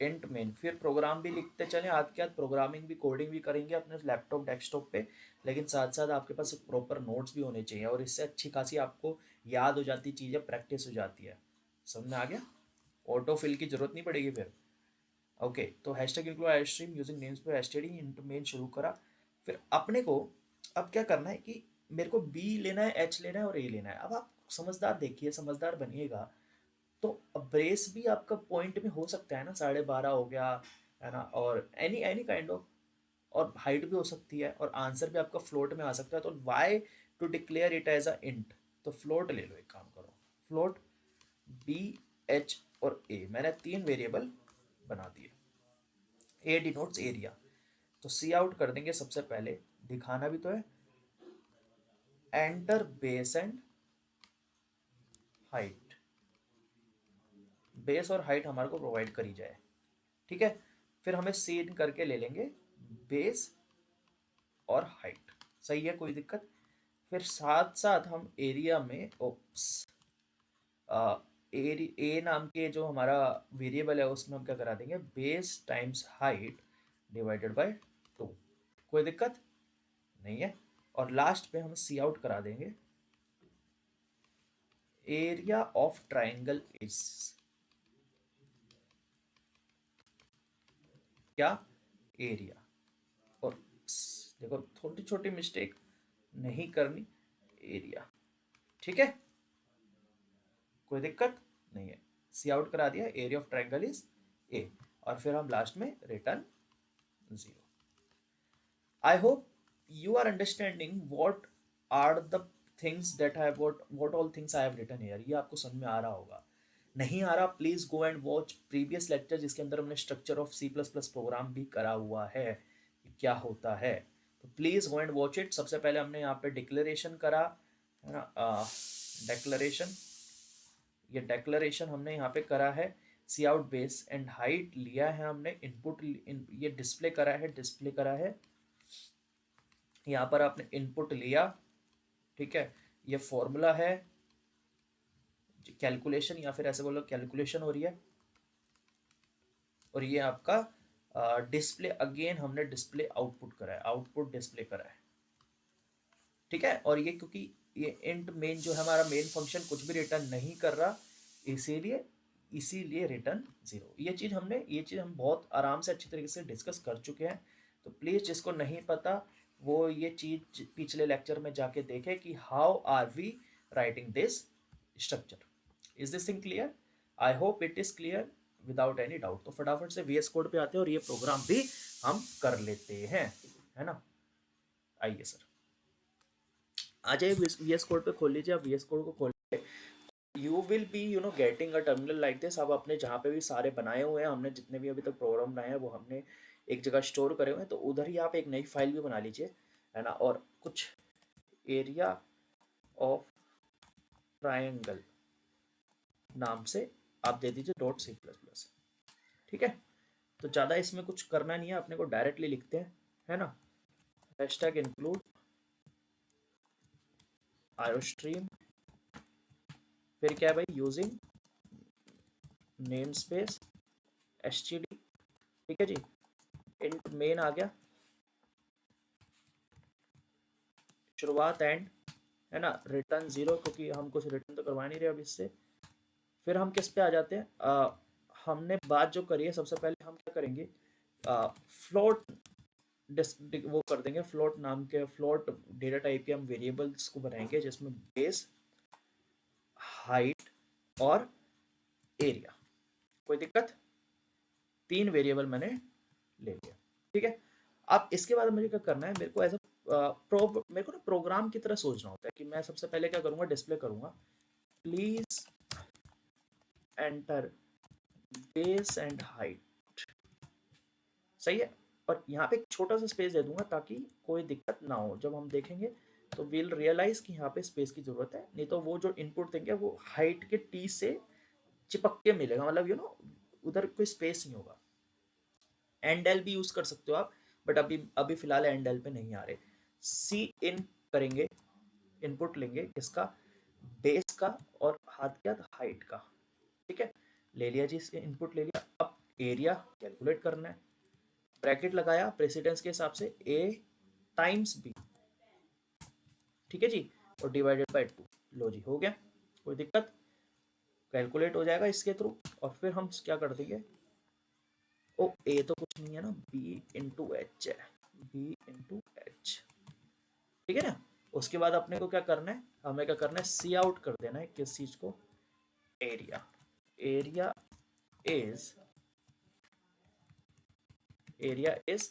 Int main, फिर प्रोग्राम भी लिखते चलें, आज के बाद प्रोग्रामिंग भी, कोडिंग भी करेंगे अपने लैपटॉप डेस्कटॉप पे। लेकिन साथ साथ आपके पास प्रॉपर नोट्स भी होने चाहिए, और इससे अच्छी खासी आपको याद हो जाती चीज़ें, प्रैक्टिस हो जाती है। समझ में आ गया। ऑटो फिल की जरूरत नहीं पड़ेगी फिर। ओके, तो hashtag include I stream using names पे एसटीडी इंटू मेन शुरू करा। फिर अपने को अब क्या करना है कि मेरे को बी लेना है, एच लेना है और ए लेना है। अब आप समझदार देखिए, समझदार बनिएगा। तो ब्रेस भी आपका पॉइंट में हो सकता है ना, 12.5 हो गया, है ना। और एनी एनी काइंड ऑफ, और हाइट भी हो सकती है, और आंसर भी आपका फ्लोट में आ सकता है। तो why to declare it as a int, तो फ्लोट ले लो, एक काम करो, फ्लोट बी एच और ए, मैंने तीन वेरिएबल बना दिए। ए डिनोट्स एरिया, तो सी आउट कर देंगे सबसे पहले, दिखाना भी तो है। Enter base and height, base और हाइट हमारे को प्रोवाइड करी जाए, ठीक है। फिर हमें सीन करके ले लेंगे बेस और हाइट, सही है, कोई दिक्कत। फिर साथ साथ हम एरिया में ओप्स ए नाम के जो हमारा वेरिएबल है उसमें हम क्या करा देंगे, base times height divided by 2, कोई दिक्कत नहीं है। और लास्ट पे हम सी आउट करा देंगे एरिया ऑफ ट्राइंगल इज, क्या, एरिया। और देखो छोटी छोटी मिस्टेक नहीं करनी, एरिया, ठीक है, कोई दिक्कत नहीं है। सी आउट करा दिया, area of triangle is a. और फिर हम लास्ट में return 0। I hope you are understanding what are the things that I have, what all things I have written here। ये आपको समझ में आ रहा होगा। नहीं आ रहा, please go and watch previous lecture जिसके अंदर हमने structure of C plus plus program भी करा हुआ है, क्या होता है। तो please go and watch it. सबसे पहले हमने यहाँ पे डिक्लेरेशन करा, है ना, डेक्लरेशन, ये डेक्लरेशन हमने यहाँ पे करा है सी आउट बेस एंड हाइट लिया है हमने, इनपुट ये डिस्प्ले करा है, डिस्प्ले करा है, यहाँ पर आपने इनपुट लिया, ठीक है, ये फॉर्मूला है कैलकुलेशन, या फिर ऐसे बोलो कैलकुलेशन हो रही है, और ये आपका डिस्प्ले, अगेन हमने डिस्प्ले आउटपुट करा है, आउटपुट डिस्प्ले करा है, ठीक है। और ये क्योंकि ये इंट मेन जो है हमारा मेन फंक्शन कुछ भी रिटर्न नहीं कर रहा, इसीलिए इसीलिए रिटर्न 0। ये चीज़ हम बहुत आराम से अच्छी तरीके से डिस्कस कर चुके हैं, तो प्लीज़ जिसको नहीं पता वो ये चीज़ पिछले लेक्चर में जाके देखे कि how are we writing this structure. Is this thing clear? I hope it is clear without any doubt. तो फटाफट से वीएस कोड पे आते हैं और ये प्रोग्राम भी हम कर लेते हैं, है ना। आइए सर, आ जाइए वीएस कोड पे, खोल लीजिए आप वीएस कोड को, खोल you will be getting a terminal like this. अब अपने जहाँ पे भी सारे बनाए हुए हैं, हमने जितने भी अभी तक प्रोग्राम बनाए हैं वो हमने एक जगह स्टोर करे हुए हैं, तो उधर ही आप एक नई फाइल भी बना लीजिए, है ना। और कुछ एरिया ऑफ ट्रायंगल नाम से आप दे दीजिए .c++, ठीक है। तो ज़्यादा इसमें कुछ करना नहीं है, अपने को डायरेक्टली लिखते हैं, है ना। हैशटैग इंक्लूड आयोस्ट्रीम, फिर क्या है भाई, यूजिंग नेम स्पेस std, ठीक है जी। इंट मेन आ गया, शुरुआत एंड, है ना, रिटर्न 0, क्योंकि हम कुछ रिटर्न तो करवा नहीं रहे अब इससे। फिर हम किस पे आ जाते हैं, हमने बात जो करी है सबसे पहले हम क्या करेंगे, फ्लोट वो कर देंगे, फ्लोट नाम के, फ्लोट डेटा टाइप के हम वेरिएबल्स को बनाएंगे जिसमें बेस, हाइट और एरिया। कोई दिक्कत? 3 वेरिएबल मैंने ले लिया, ठीक है। अब इसके बाद मुझे क्या करना है, मेरे को एज मेरे को ना प्रोग्राम की तरह सोचना होता है कि मैं सबसे पहले क्या करूँगा, डिस्प्ले करूँगा please enter base and height, सही है। और यहाँ पे एक छोटा सा स्पेस दे दूंगा ताकि कोई दिक्कत ना हो, जब हम देखेंगे तो विल रियलाइज कि यहाँ पे स्पेस की जरूरत है, नहीं तो वो जो इनपुट देंगे वो हाइट के टी से चिपक के मिलेगा, मतलब उधर कोई स्पेस नहीं होगा। एंड एल भी यूज कर सकते हो आप, बट अभी अभी फिलहाल एंड एल पे नहीं आ रहे। सी इन करेंगे, इनपुट लेंगे किसका, बेस का, और हाथ क्या, हाइट का, ठीक है। ले लिया जी, इसके इनपुट ले लिया। अब एरिया कैलकुलेट करना है, ब्रैकेट लगाया प्रेसिडेंस के हिसाब से, ए टाइम्स बी, ठीक है जी, और डिवाइडेड बाय 2। लो जी, हो गया, कोई दिक्कत, कैलकुलेट हो जाएगा इसके थ्रू। और फिर हम क्या कर देंगे, ओ ए तो कुछ नहीं है ना, बी इंटू एच है, बी इंटू एच, ठीक है ना। उसके बाद अपने को क्या करना है, हमें क्या करना है, सी आउट कर देना है किस चीज को, area. Area is, area is,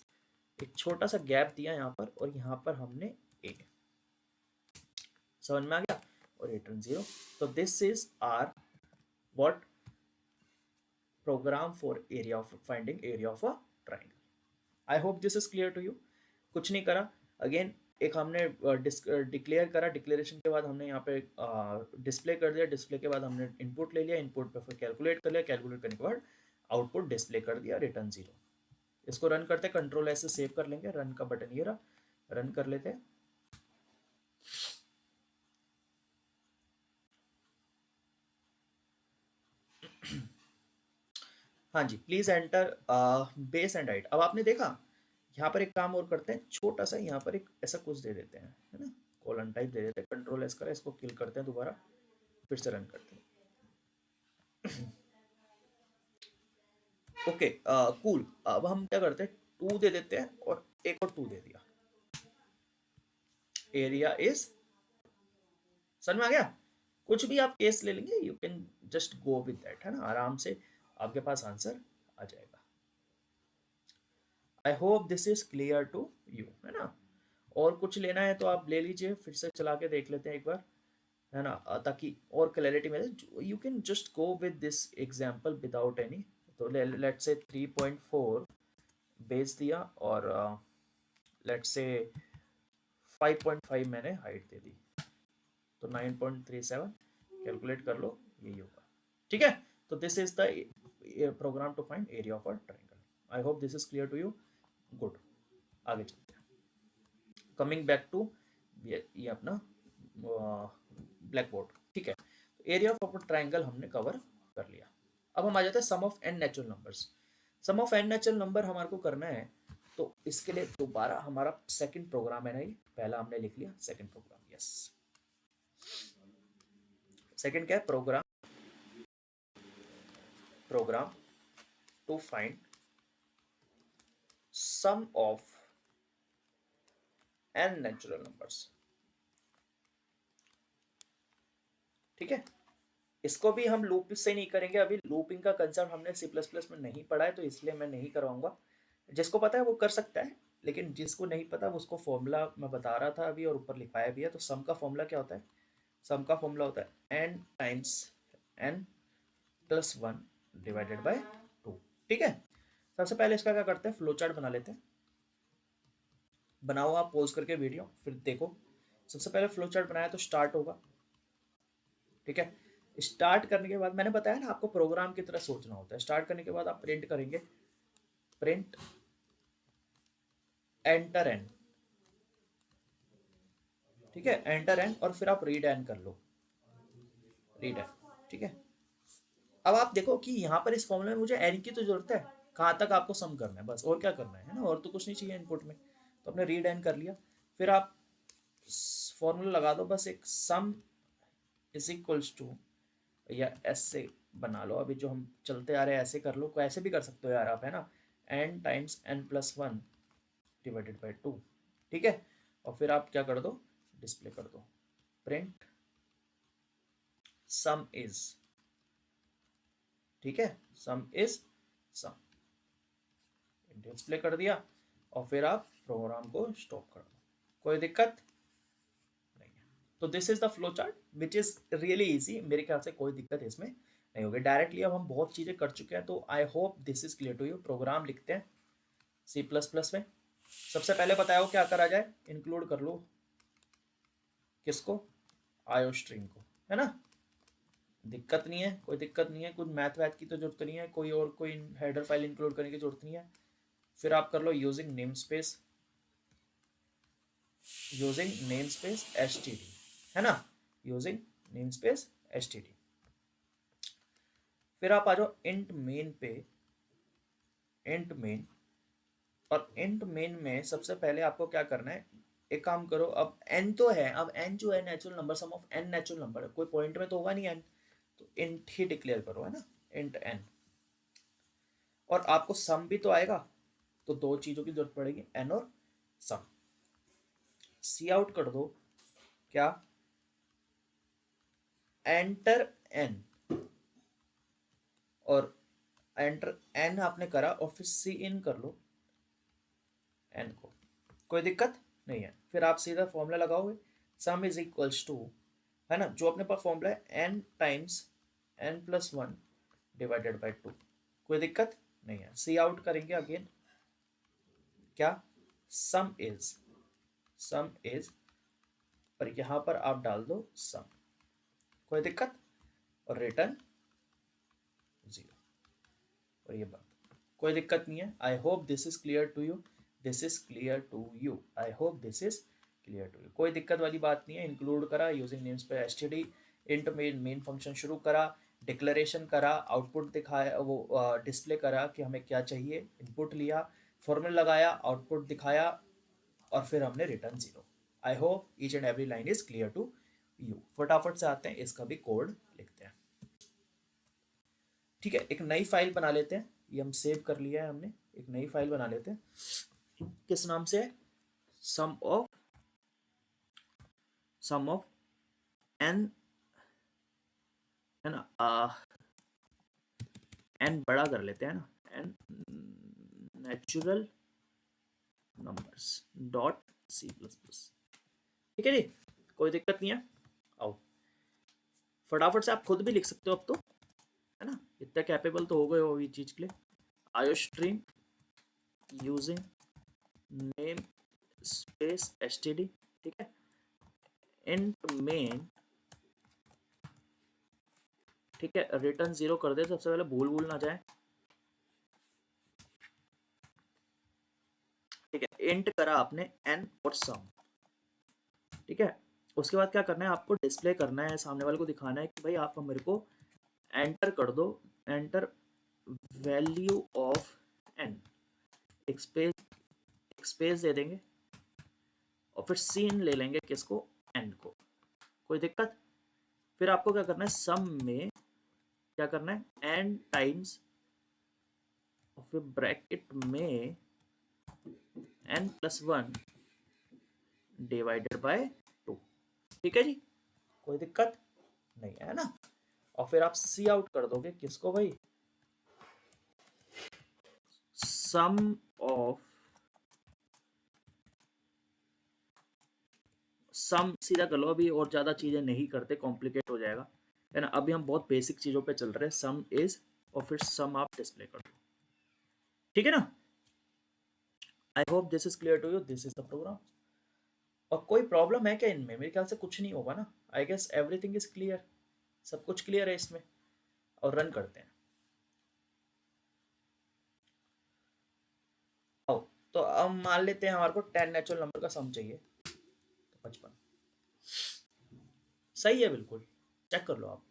एक छोटा सा गैप दिया यहाँ पर, और यहाँ पर हमने ए, समझ में आ गया, और रिटर्न 0। तो this is our what, program for area of finding area of a triangle. I hope this is clear to you. कुछ नहीं करा, अगेन एक हमने डिक्लेयर करा, डिक्लेरेशन के बाद हमने यहाँ पे डिस्प्ले कर दिया, डिस्प्ले के बाद हमने इनपुट ले लिया, इनपुट पे फिर कैलकुलेट कर लिया, कैलकुलेट करने के बाद आउटपुट डिस्प्ले कर दिया, रिटर्न 0। इसको रन करते, कंट्रोल ऐसे सेव कर लेंगे, रन का बटन ये रहा, रन कर लेते हैं। हाँ जी, please enter base and height. अब आपने देखा, यहाँ पर एक काम और करते हैं, छोटा सा यहाँ पर एक ऐसा कुछ दे देते हैं, है ना, कॉलन टाइप दे देते हैं, कंट्रोल एस करा, इसको किल करते हैं दोबारा, फिर से रन करते हैं। Okay cool. अब हम क्या करते हैं, 2 दे देते हैं और एक और 2 दे दिया, एरिया इज, समझ में आ गया। कुछ भी आप केस ले लेंगे, you can just go with that, है ना, आराम से आपके पास आंसर आ जाएगा। I hope this is clear to you, है ना। और कुछ लेना है तो आप ले लीजिए, फिर से चला के देख लेते हैं एक बार, है ना, ताकि और क्लैरिटी मिले। You can just go with this example without any. तो लेट्स से 3.4 बेस दिया, और लेट्स से 5.5 मैंने हाइट दे दी, तो 9.37 कैलकुलेट कर लो, यही होगा। ठीक है, तो this is the program to find area of a triangle. I hope this is clear to you. Good, आगे चलते हैं। कमिंग बैक टू ये अपना ब्लैक बोर्ड। ठीक है, एरिया ऑफ अ ट्राइंगल हमने कवर कर लिया। अब हम आ जाते हैं sum of N natural numbers. Sum of N natural number हमारे को करना है, तो इसके लिए दोबारा हमारा सेकंड प्रोग्राम है ना, ये पहला हमने लिख लिया, सेकंड प्रोग्राम। यस, सेकंड क्या है? Program to find sum of N natural numbers. ठीक है, इसको भी हम लूप से नहीं करेंगे, अभी लूपिंग का कंसेप्ट हमने सी प्लस प्लस में नहीं पढ़ा है, तो इसलिए मैं नहीं करवाऊंगा। जिसको पता है वो कर सकता है, लेकिन जिसको नहीं पता उसको फॉर्मूला मैं बता रहा था अभी, और ऊपर लिखाया भी है। तो सम का फॉर्मूला क्या होता है? सम का फॉर्मूला होता है n times n plus one divided by two. ठीक है, सबसे पहले इसका क्या करते हैं, फ्लो चार्ट बना लेते हैं। बनाओ आप पॉज करके वीडियो, फिर देखो। सबसे पहले फ्लो चार्ट बनाया तो स्टार्ट होगा। ठीक है, स्टार्ट करने के बाद मैंने बताया ना आपको प्रोग्राम की तरह सोचना होता है। स्टार्ट करने के बाद आप प्रिंट करेंगे, प्रिंट एंटर एन। ठीक है, एंटर एन, और फिर आप रीड एन कर लो, रीड एन। ठीक है, अब आप देखो कि यहाँ पर इस फॉर्मूले में मुझे एन की तो जरूरत है, कहाँ तक आपको सम करना है बस, और क्या करना है ना, और तो कुछ नहीं चाहिए इनपुट में। तो आपने रीड एन कर लिया, फिर आप फॉर्मूला लगा दो बस, एक सम इज इक्वल्स टू, या ऐसे बना लो, अभी जो हम चलते आ रहे हैं ऐसे कर लो, को ऐसे भी कर सकते हो यार आप, है ना, n times n plus one divided by two. ठीक है, और फिर आप क्या कर दो, डिस्प्ले कर दो, प्रिंट सम इज। ठीक है, सम इज सम, डिस्प्ले कर दिया, और फिर आप प्रोग्राम को स्टॉप कर दो, कोई दिक्कत नहीं है। तो this is the flow chart which is really easy, मेरे ख्याल से कोई दिक्कत इसमें नहीं होगी। डायरेक्टली अब हम बहुत चीजें कर चुके हैं, तो I hope this is clear to you. Program लिखते हैं सी प्लस प्लस में। सबसे पहले बताया हो क्या करा जाए, इंक्लूड कर लो किसको, आयो स्ट्रिंग को, है ना, दिक्कत नहीं है, कोई दिक्कत नहीं है, कुछ मैथ वैथ की तो जरूरत नहीं है, कोई और कोई हेडर फाइल इंक्लूड करने की जरूरत नहीं है। फिर आप कर लो using namespace, using namespace std, है ना, यूजिंग नेम स्पेस std। फिर आप आ जाओ इंट मेन पे, इंट मेन, और इंट मेन में सबसे पहले आपको क्या करना है, एक काम करो, अब n तो है, अब n जो है natural number, sum of n natural number है, कोई पॉइंट में तो होगा नहीं n, तो इंट ही डिक्लेयर करो, है ना, इंट n। और आपको सम भी तो आएगा, तो दो चीजों की जरूरत पड़ेगी, n और सम। सी आउट कर दो क्या, एंटर n, और एंटर n आपने करा, और फिर सी इन कर लो n को, कोई दिक्कत नहीं है। फिर आप सीधा फॉर्मूला लगाओगे, सम इज इक्वल्स टू, है ना, जो अपने पास फॉर्मूला है n times n plus one divided by to, कोई दिक्कत नहीं है। सी आउट करेंगे अगेन क्या, सम इज, पर यहां पर आप डाल दो सम, कोई दिक्कत, और रिटर्न जीरो, और ये बात कोई दिक्कत नहीं है। I hope this is clear to you, this is clear to you, I hope this is clear to you, कोई दिक्कत वाली बात नहीं है। इंक्लूड करा, using namespace std, int main function शुरू करा, डिक्लेरेशन करा, आउटपुट दिखाया, वो डिस्प्ले करा कि हमें क्या चाहिए, इनपुट लिया, फॉर्मूला लगाया, आउटपुट दिखाया, और फिर हमने return zero. I hope each and every line is clear to you. फटाफट से आते हैं, इसका भी कोड लिखते हैं। ठीक है, एक नई फाइल बना लेते हैं, ये हम सेव कर लिया है हमने, एक नई फाइल बना लेते हैं, किस नाम से है, सम ऑफ एन, है ना, एन बड़ा कर लेते हैं ना, n natural numbers dot C plus plus. ठीक है जी, कोई दिक्कत नहीं है। आओ फटाफट से आप खुद भी लिख सकते हो अब तो, है ना, इतना कैपेबल तो हो गए हो ये चीज के लिए। आयो stream using namespace std। ठीक है, इंट मेन ठीक है, रिटर्न 0 कर दे, सबसे पहले भूल ना जाए। ठीक है, इंट करा आपने n और सम, ठीक है। उसके बाद क्या करना है, आपको डिस्प्ले करना है, सामने वाले को दिखाना है कि भाई आप मेरे को एंटर कर दो, एंटर वैल्यू ऑफ n, एक स्पेस दे देंगे और फिर सीन ले लेंगे किसको, n को, कोई दिक्कत। फिर आपको क्या करना है, सम में क्या करना है, n टाइम्स और फिर ब्रैकेट में n+1 डिवाइडेड बाय 2, ठीक है जी, कोई दिक्कत नहीं है ना। और फिर आप सी आउट कर दोगे किसको भाई, सम ऑफ, सम सीधा कर लो, अभी और ज्यादा चीजें नहीं करते, कॉम्प्लिकेट हो जाएगा, है ना। अभी हम बहुत बेसिक चीजों पे चल रहे हैं, सम इज और फिर सम आप डिस्प्ले कर दो, ठीक है ना। I hope this is clear to you, this is the program. और कोई प्रॉब्लम है क्या इनमें, मेरे ख्याल से कुछ नहीं होगा ना, I guess everything is clear, सब कुछ क्लियर है इसमें। और रन करते हैं। आओ, तो अब मान लेते हैं हमारे को 10 नेचुरल नंबर का सम चाहिए, तो 55 सही है, बिल्कुल चेक कर लो आप,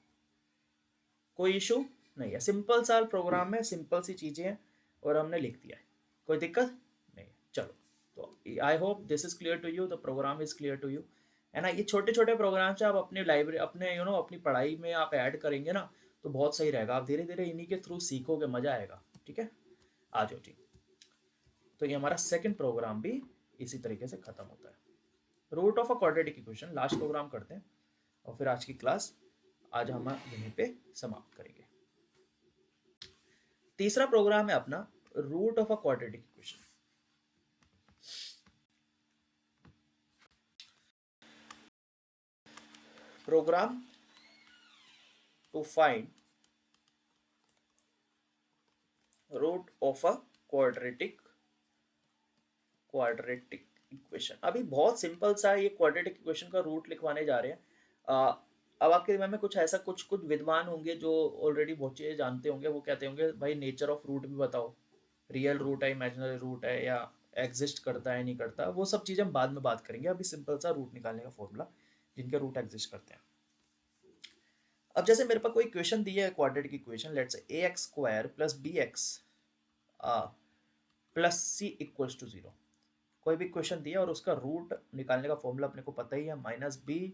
कोई इशू नहीं है, सिंपल सा प्रोग्राम है, सिंपल सी चीजें हैं और हमने लिख दिया है, कोई दिक्कत नहीं है। चलो, तो I hope this is clear to you, the program is clear to you, है ना। ये छोटे छोटे प्रोग्राम से आप अपनी लाइब्रेरी, अपने अपनी पढ़ाई में आप ऐड करेंगे ना, तो बहुत सही रहेगा, आप धीरे धीरे इन्हीं के थ्रू सीखोगे, मजा आएगा, ठीक है। आ जाओ जी, तो ये हमारा सेकंड प्रोग्राम भी इसी तरीके से खत्म होता है, root of a quadratic equation, last program करते हैं और फिर आज की क्लास आज हम यहीं पे समाप्त करेंगे। तीसरा प्रोग्राम है अपना root of a quadratic equation. Program to find root of a quadratic equation. अभी बहुत सिंपल सा ये क्वाड्रेटिक इक्वेशन का रूट लिखवाने जा रहे हैं। अब आपके दिमाग में कुछ ऐसा, कुछ विद्वान होंगे जो ऑलरेडी बहुत चीजें जानते होंगे, वो कहते होंगे भाई नेचर ऑफ रूट भी बताओ, रियल रूट है, इमेजिनरी रूट है, या एग्जिस्ट करता है नहीं करता, वो सब चीजें हम बाद में बात करेंगे। अभी सिंपल सा रूट निकालने का फॉर्मूला, जिनके रूट एग्जिस्ट करते हैं। अब जैसे मेरे पास कोई इक्वेशन दी है, quadratic equation, let's say ax² plus bx plus c equals to 0, कोई भी क्वेश्चन दिया और उसका रूट निकालने का फॉर्मूला अपने को पता ही है, -b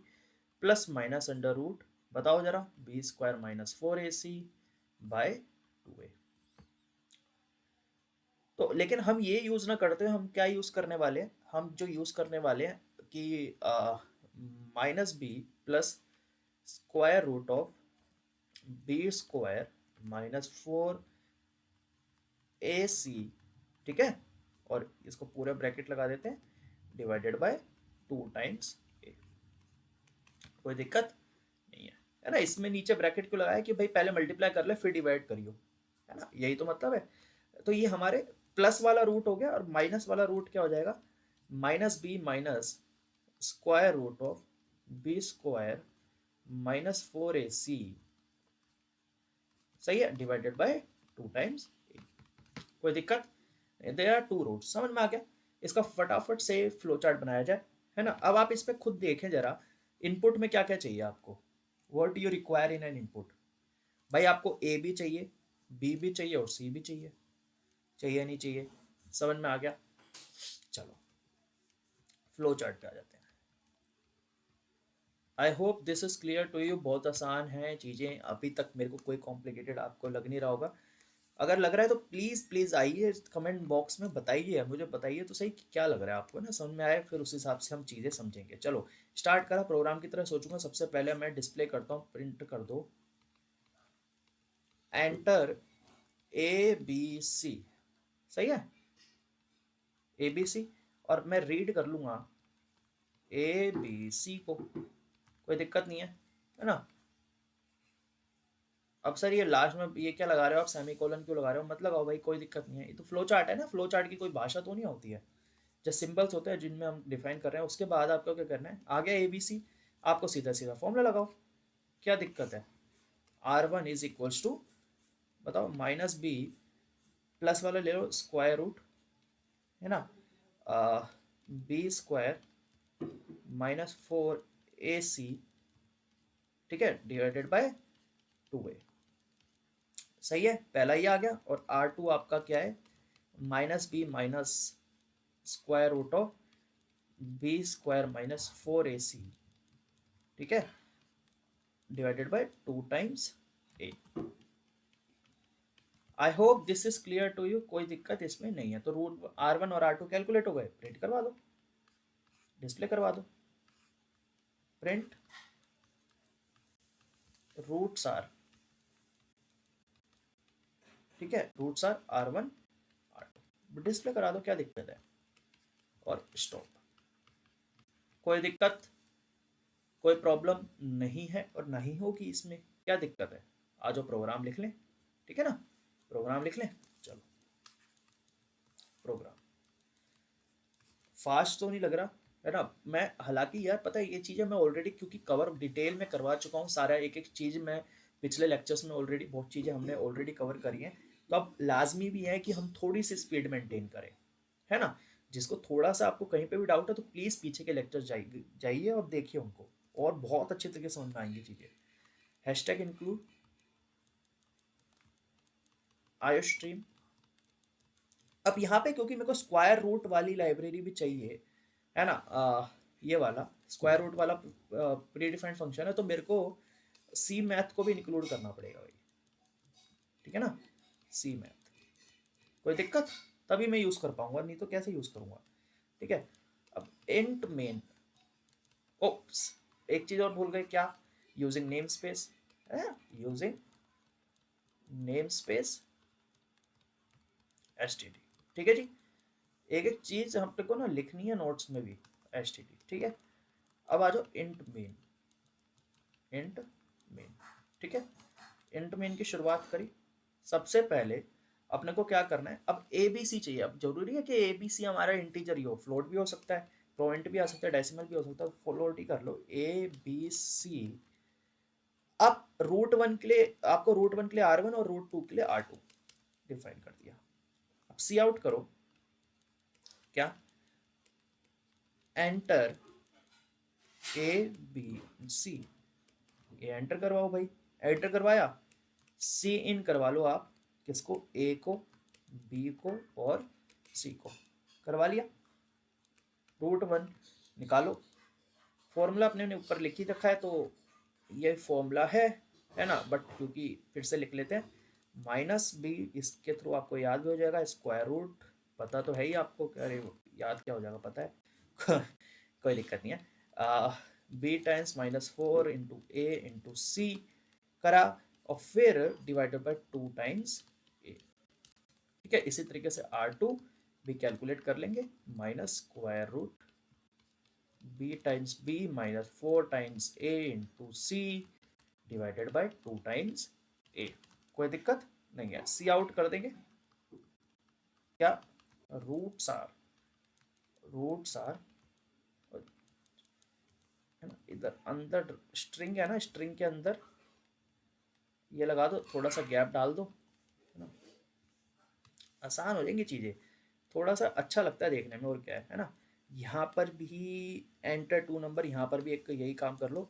plus minus under root, बताओ जरा, b² minus 4ac bye 2a। तो लेकिन हम ये यूज ना करते हैं, हम क्या यूज करने वाले हैं, हम जो यूज करने वाले हैं कि -b plus square root of b² minus 4ac, ठीक है, और इसको पूरे ब्रैकेट लगा देते हैं, डिवाइडेड बाय 2 टाइम्स a। कोई दिक्कत नहीं है ना। इसमें नीचे ब्रैकेट क्यों लगाया कि भाई पहले मल्टीप्लाई कर ले फिर डिवाइड करियो, है ना, यही तो मतलब है। तो ये हमारे प्लस वाला रूट हो गया, और माइनस वाला रूट क्या हो जाएगा, -b minus square root of b² minus 4ac, सही है, डिवाइडेड बाय 2 टाइम्स a। कोई दिक्कत, देयर आर 2 रूट्स, समझ में आ गया। इसका फटाफट से फ्लो चार्ट बनाया जाए, है ना। अब आप इस पे खुद देखें जरा, इनपुट में क्या क्या चाहिए आपको, what you require in an input. भाई आपको ए भी चाहिए, बी भी चाहिए और सी भी चाहिए, चाहिए नहीं चाहिए, समझ में आ गया। चलो फ्लो चार्ट पे आ जाते हैं। I hope this is clear to you, बहुत आसान है चीज़ें, अभी तक मेरे को कोई कॉम्प्लिकेटेड आपको लग नहीं रहा होगा। अगर लग रहा है तो प्लीज़ प्लीज़ आइए कमेंट बॉक्स में बताइए, मुझे बताइए तो सही कि क्या लग रहा है आपको, ना समझ में आए, फिर उस हिसाब से हम चीज़ें समझेंगे। चलो स्टार्ट करा, प्रोग्राम की तरह सोचूंगा। सबसे पहले मैं डिस्प्ले करता हूँ, प्रिंट कर दो एंटर ABC, सही है, ABC, और मैं रीड कर लूँगा ABC को, कोई दिक्कत नहीं है ना। अब सर ये लास्ट में ये क्या लगा रहे हो आप, सेमीकोलन क्यों लगा रहे हो, मत लगाओ भाई, कोई दिक्कत नहीं है, ये तो फ्लो चार्ट है ना, फ्लो चार्ट की कोई भाषा तो नहीं होती है, जो सिंबल्स होते हैं जिनमें हम डिफाइन कर रहे हैं, उसके बाद आपको क्या करना है, आ गया ABC, आपको सीधा सीधा फॉर्मूला लगाओ, क्या दिक्कत है, R1 इज इक्वल्स टू, बताओ, माइनस बी, प्लस वाला ले लो स्क्वायर रूट, है ना, बी स्क्वायर माइनस 4ac, ठीक है, डिवाइडेड बाय 2a। सही है, पहला ही आ गया। और R2 आपका क्या है, minus B minus square root of B square minus 4ac, ठीक है, divided by 2 times a। I hope this is clear to you, कोई दिक्कत इसमें नहीं है। तो रूट R1 और R2 कैलकुलेट हो गए, प्रिंट करवा दो, डिस्प्ले करवा दो, प्रिंट रूट्स आर, ठीक है, roots are R1 R2, display करा दो, क्या दिक्कत है, और स्टॉप। कोई दिक्कत, कोई प्रॉब्लम नहीं है और नहीं होगी इसमें, क्या दिक्कत है। आज जो प्रोग्राम लिख लें, ठीक है ना, प्रोग्राम लिख लें। चलो प्रोग्राम, फास्ट तो नहीं लग रहा है ना। मैं हालांकि यार पता है ये चीज़ें मैं ऑलरेडी क्योंकि कवर डिटेल में करवा चुका हूँ, सारा एक एक चीज़ मैं पिछले लेक्चर्स में ऑलरेडी बहुत चीज़ें हमने ऑलरेडी कवर करी हैं। तो अब लाजमी भी है कि हम थोड़ी सी स्पीड मेंटेन करें, है ना। जिसको थोड़ा सा आपको कहीं पे भी डाउट है तो प्लीज़ पीछे के लेक्चर जाइए और देखिए उनको, और बहुत अच्छे तरीके से समझ में आएंगी चीज़ें। हैशटैग इंक्लूड आयो स्ट्रीम। अब यहाँ पे क्योंकि मेरे को स्क्वायर रूट वाली लाइब्रेरी भी चाहिए, है ना, ये वाला स्क्वायर रूट वाला प्री डिफाइंड फंक्शन है, तो मेरे को सी मैथ को भी इंक्लूड करना पड़ेगा भाई, ठीक है ना, सी मैथ। कोई दिक्कत, तभी मैं यूज़ कर पाऊंगा, नहीं तो कैसे यूज़ करूंगा, ठीक है। अब इंट मेन, ओप्स, एक चीज़ और भूल गए, क्या, using namespace, using namespace std, ठीक है जी। एक एक चीज़ हम को ना लिखनी है नोट्स में भी, std, ठीक है। अब आ जाओ इंट मेन, इंट मेन, ठीक है। इंट मेन की शुरुआत करी, सबसे पहले अपने को क्या करना है, अब ए बी सी चाहिए। अब जरूरी है कि ए बी सी हमारा इंटीजर ही हो, फ्लोट भी हो सकता है, पॉइंट भी आ सकता है, डेसिमल भी हो सकता है, फ्लोट ही कर लो, ए बी सी। अब रूट वन के लिए आपको रूट वन के लिए R1 और रूट टू के लिए R2 डिफाइन कर दिया। अब सी आउट करो, क्या, एंटर ए बी सी, ये एंटर करवाओ भाई, एंटर करवाया, सी इन करवा लो आप, किसको, ए को, बी को और सी को, करवा लिया। रूट वन निकालो, फॉर्मूला अपने ने ऊपर लिख ही रखा है तो ये फॉर्मूला है ना, बट क्योंकि फिर से लिख लेते हैं, माइनस बी, इसके थ्रू आपको याद भी हो जाएगा, स्क्वायर रूट पता तो है ही आपको, अरे याद क्या हो जाएगा पता है कोई दिक्कत नहीं है, बी टाइम्स माइनस 4 इंटू ए इंटू सी करा, और फिर डिवाइडेड बाय 2 टाइम्स ए, ठीक है। इसी तरीके से R2 भी कैलकुलेट कर लेंगे, minus square root b times b minus 4 times a into C divided by 2 times a। कोई दिक्कत नहीं है, सी आउट कर देंगे, क्या, रूट्स आर, रूट्स आर, है ना, इधर अंदर स्ट्रिंग है ना, स्ट्रिंग के अंदर ये लगा दो, थोड़ा सा गैप डाल दो, है ना, आसान हो जाएंगी चीज़ें, थोड़ा सा अच्छा लगता है देखने में, और क्या है ना। यहाँ पर भी एंटर 2 नंबर, यहाँ पर भी एक यही काम कर लो,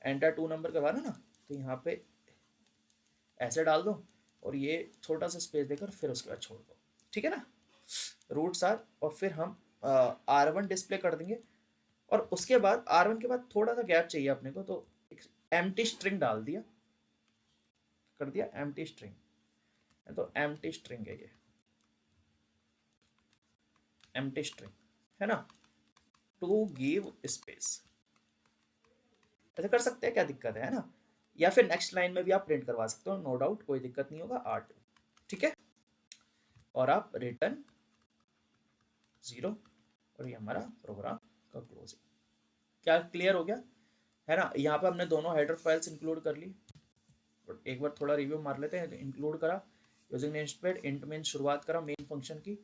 एंटर 2 नंबर करवाना ना, तो यहाँ पे ऐसे डाल दो और ये छोटा सा स्पेस देकर फिर उसके बाद छोड़ दो, ठीक है ना, रूट्स आर, और फिर हम R1 डिस्प्ले कर देंगे, और उसके बाद R1 के बाद थोड़ा सा गैप चाहिए अपने को, तो एक एम्प्टी स्ट्रिंग डाल दिया, कर दिया एम्प्टी स्ट्रिंग, तो एम्प्टी स्ट्रिंग है ये, एम्प्टी स्ट्रिंग, है ना, टू गिव स्पेस, ऐसे कर सकते हैं, क्या दिक्कत है ना। या फिर नेक्स्ट लाइन में भी आप प्रिंट करवा सकते हो, नो डाउट, कोई दिक्कत नहीं होगा, R2, ठीक है। और आप रिटर्न 0, और ये हमारा प्रोग्राम का क्लोजिंग, क्या क्लियर हो गया, है ना। यहाँ पे हमने दोनों हेडर फाइल्स इंक्लूड कर ली, एक बार थोड़ा रिव्यू मार लेते हैं। इंक्लूड करा यूजिंग नेमस्पेस, इंट मेन शुरुआत करा मेन फंक्शन की,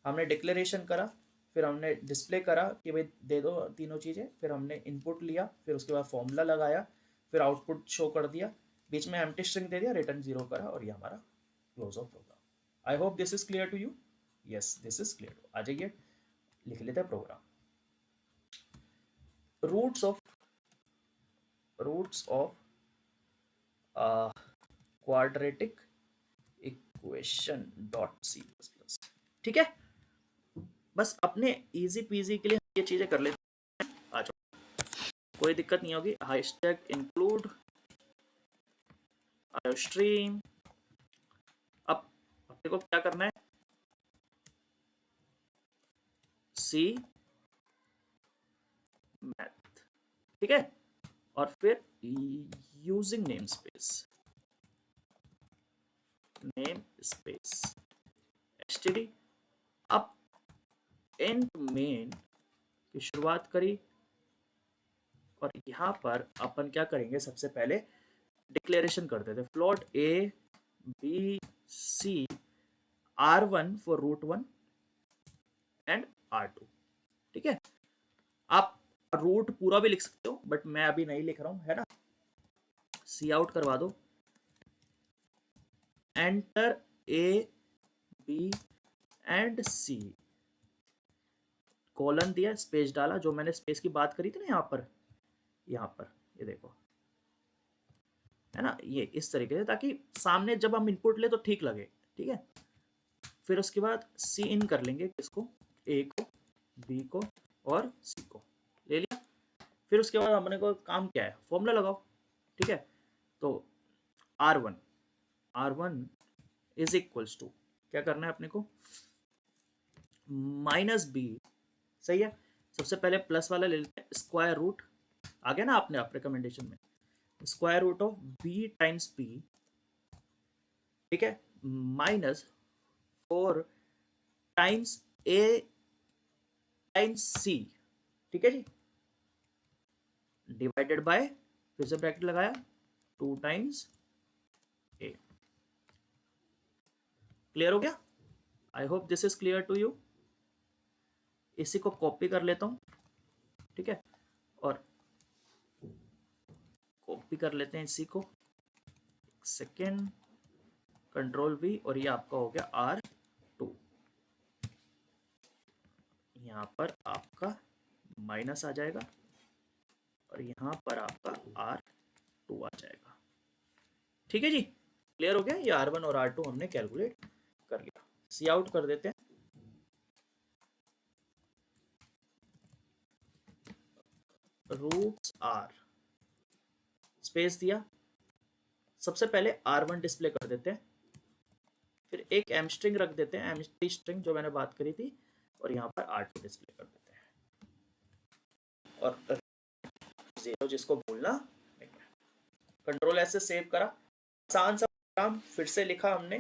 हमने डिक्लेरेशन करा, फिर हमने डिस्प्ले करा कि भाई दे दो तीनों चीज़ें, फिर हमने इनपुट लिया, फिर उसके बाद फॉर्मूला लगाया, फिर आउटपुट शो कर दिया, बीच में एम्प्टी स्ट्रिंग दे दिया, रिटर्न 0 करा, और ये हमारा close of program. I hope this is clear to you. Yes, this is clear. आ जाइए, लिख लेते हैं program. Roots of quadratic equation dot C plus plus. ठीक है, बस अपने इजी पीजी के लिए ये चीजें कर लेते हैं। आ जाओ, कोई दिक्कत नहीं होगी। Hashtag include stream. अब अपने को क्या करना है, सी मैथ, ठीक है, और फिर यूजिंग नेम स्पेस एसटीडी। अब इंट मेन की शुरुआत करी, और यहाँ पर अपन क्या करेंगे, सबसे पहले डिक्लेरेशन कर देते, float A B C R1 for root 1 and R2। ठीक है, आप रूट पूरा भी लिख सकते हो, बट मैं अभी नहीं लिख रहा हूं, है ना। सी आउट करवा दो, enter A B and C, colon दिया, स्पेस डाला, जो मैंने स्पेस की बात करी थी ना, यहाँ पर ये देखो, है ना, ये इस तरीके से, ताकि सामने जब हम इनपुट ले तो ठीक लगे। ठीक है, फिर उसके बाद सी इन कर लेंगे, किसको, ए को, बी को और सी को ले लिया। फिर उसके बाद हमने को काम क्या है, फॉर्मूला लगाओ। ठीक है, तो R1 इज इक्वल्स टू, क्या करना है अपने को, माइनस बी। सही है, सबसे पहले प्लस वाला ले लेते हैं, स्क्वायर रूट आ गया ना आपने आप रिकमेंडेशन में, square root of B times P, ठीक है, minus 4 times A times C. ठीक है जी, डिवाइडेड बाय, फिर से ब्रैकेट लगाया, 2 टाइम्स ए। क्लियर हो गया? I hope this is clear to you. इसी को कॉपी कर लेता हूं, ठीक है, और कॉपी कर लेते हैं इसी को, सेकेंड, कंट्रोल वी, और ये आपका हो गया R2। यहाँ पर आपका माइनस आ जाएगा, और यहाँ पर आपका R2 आ जाएगा। ठीक है जी, क्लियर हो गया। ये R1 और R2 हमने कैलकुलेट कर लिया। सी आउट कर देते हैं, रूट्स आर, स्पेस दिया, सबसे पहले R1 डिस्प्ले कर देते हैं, फिर एक एम स्ट्रिंग रख देते हैं, एम स्ट्रिंग जो मैंने बात करी थी, और यहाँ पर R2 डिस्प्ले कर देते हैं, और 0 जिसको भूलना, कंट्रोल एस से सेव करा। आसान सा काम फिर से लिखा हमने,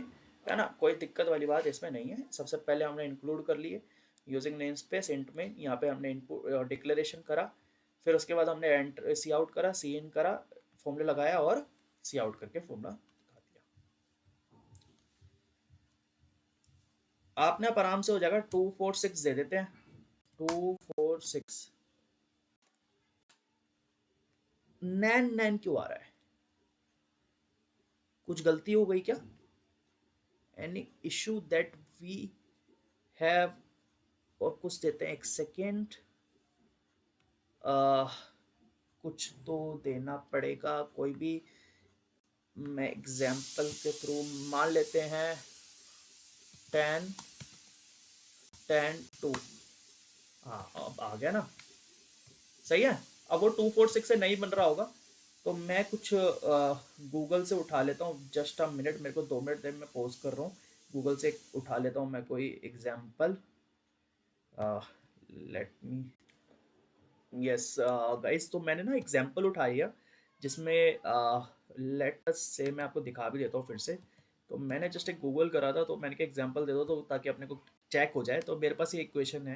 है ना, कोई दिक्कत वाली बात इसमें नहीं है। सबसे पहले हमने इंक्लूड कर लिए यूजिंग नेम स्पेस इंट में, यहाँ पे हमने इनपुट डिक्लेरेशन करा, फिर उसके बाद हमने एंटर सी आउट करा, सी इन करा, फॉर्मूला लगाया और सी आउट करके फॉर्मूला दिखा दिया। आपने आराम से हो जाएगा। 2 4 6 दे देते हैं, 2 4 6। नैन नैन क्यों आ रहा है, कुछ गलती हो गई क्या, any issue that we have, और कुछ देते हैं, एक सेकेंड, कुछ तो देना पड़ेगा, कोई भी, मैं एग्जाम्पल के थ्रू मान लेते हैं 10 10 2। हाँ, अब आ गया ना, सही है। अब वो 2 4 6 से नहीं बन रहा होगा, तो मैं कुछ गूगल से उठा लेता हूँ। जस्ट अ मिनट, मेरे को 2 मिनट देर में पोस्ट कर रहा हूँ, गूगल से उठा लेता हूँ मैं कोई example. Let me, yes guys, तो मैंने ना एग्जाम्पल उठाई है, जिसमें लेट अस से, मैं आपको दिखा भी देता हूँ फिर से। तो मैंने जस्ट एक गूगल करा था, तो मैंने कहा एग्जाम्पल दे दो, तो ताकि अपने को चेक हो जाए। तो मेरे पास ये इक्वेशन है,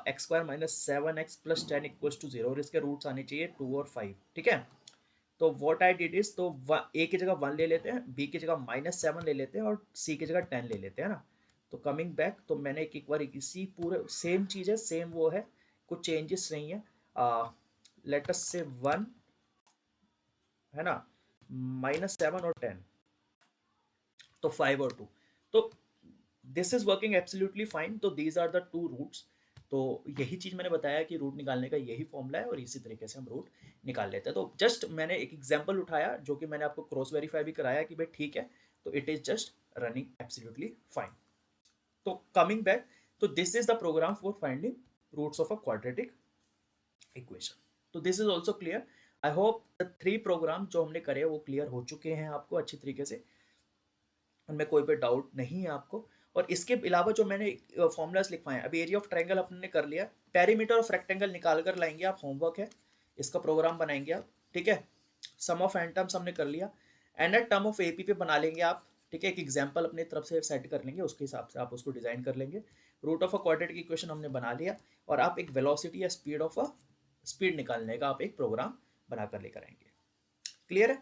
X square minus 7x plus 10 equals to 0, और इसके रूट्स आने चाहिए 2 और 5। ठीक है, तो व्हाट आई डिड इज, तो ए की जगह 1 ले लेते हैं, बी की जगह -7 ले लेते हैं, और सी की जगह 10 ले लेते हैं ना। तो कमिंग बैक, तो मैंने एक बार इसी पूरे सेम चीज़ है, सेम वो है, कुछ चेंजेस नहीं है। लेट अस से 1, है ना, -7 और 10, तो 5 और 2, तो this is working absolutely fine. तो these are the two roots. तो यही चीज मैंने बताया कि रूट निकालने का यही फॉर्मूला है और इसी तरीके से हम रूट निकाल लेते हैं। तो जस्ट मैंने एक एग्जांपल उठाया जो कि मैंने आपको क्रॉस वेरीफाई भी कराया कि भाई ठीक है, तो it is just running absolutely fine. तो कमिंग बैक, तो this is the program for finding roots of a quadratic equation. तो this is also clear. I hope the 3 program जो हमने करे वो क्लियर हो चुके हैं आपको अच्छी तरीके से, उनमें कोई भी डाउट नहीं है आपको। और इसके अलावा जो मैंने फॉर्मूलाज लिखवाए हैं, अभी एरिया ऑफ ट्रायंगल आपने कर लिया, पेरीमीटर ऑफ रेक्टेंगल निकाल कर लाएंगे आप, होमवर्क है, इसका प्रोग्राम बनाएंगे आप, ठीक है। सम ऑफ एंटम्स हमने कर लिया, and nth term of AP पे बना लेंगे आप, ठीक है। एक एग्जांपल अपनी तरफ से सेट कर लेंगे, उसके हिसाब से आप उसको डिजाइन कर लेंगे। Root of a quadratic equation हमने बना लिया, और आप एक वेलोसिटी या स्पीड निकालने का आप एक प्रोग्राम बनाकर लेकर आएंगे। क्लियर है?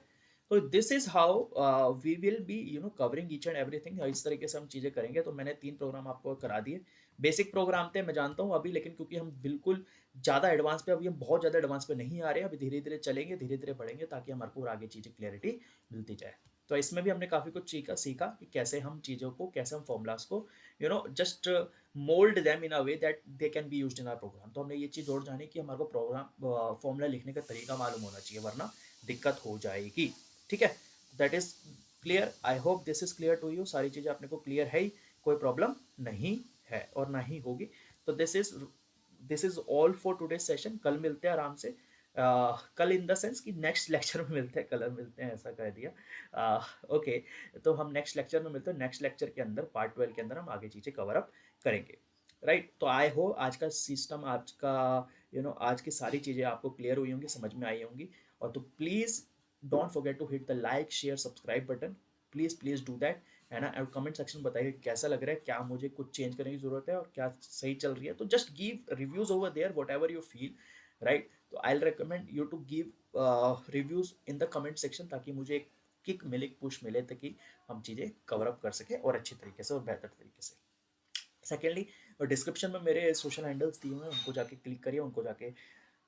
तो this is how we will be covering each and everything. इस तरीके से हम चीज़ें करेंगे। तो मैंने 3 प्रोग्राम आपको करा दिए। बेसिक प्रोग्राम थे, मैं जानता हूँ अभी, लेकिन क्योंकि हम बिल्कुल ज़्यादा एडवांस पे, अभी हम बहुत ज़्यादा एडवांस पे नहीं आ रहे हैं, अभी धीरे धीरे चलेंगे, धीरे धीरे बढ़ेंगे, ताकि हमारे को और आगे चीज़ें क्लियरिटी मिलती जाए। तो इसमें भी हमने काफ़ी कुछ सीखा कि कैसे हम चीज़ों को, कैसे हम फॉर्मूलाज को just mould them in a way that they can be used in our program. तो हमने ये चीज़ और जानी कि हमारे को प्रोग्राम फॉर्मूला लिखने का तरीका मालूम होना चाहिए, वरना दिक्कत हो जाएगी। ठीक है, that is clear. I hope this is clear to you. सारी चीज़ें अपने को क्लियर है ही, कोई प्रॉब्लम नहीं है और ना ही होगी। तो this is all for today session. कल मिलते हैं आराम से। कल इन द सेंस कि नेक्स्ट लेक्चर में मिलते हैं, कल मिलते हैं ऐसा कह दिया। ओके, तो हम नेक्स्ट लेक्चर में मिलते हैं। नेक्स्ट लेक्चर के अंदर पार्ट 12 के अंदर हम आगे चीज़ें कवर अप करेंगे। राइट, तो आई हो आज का सिस्टम, आज का आज की सारी चीज़ें आपको क्लियर हुई होंगी, समझ में आई होंगी। और तो please don't forget to hit the like share subscribe button. Please do that, है ना। और कमेंट सेक्शन बताइए कैसा लग रहा है, क्या मुझे कुछ चेंज करने की ज़रूरत है और क्या सही चल रही है। तो just give reviews over there whatever you feel, right. तो I will recommend you to give reviews in the comment section, ताकि मुझे एक किक मिले, पुश मिले, ताकि हम चीज़ें कवर अप कर सकें और अच्छी तरीके से और बेहतर तरीके से। सेकेंडली, डिस्क्रिप्शन में मेरे सोशल हैंडल्स दिए हुए हैं, उनको जाके क्लिक करिए, उनको जाके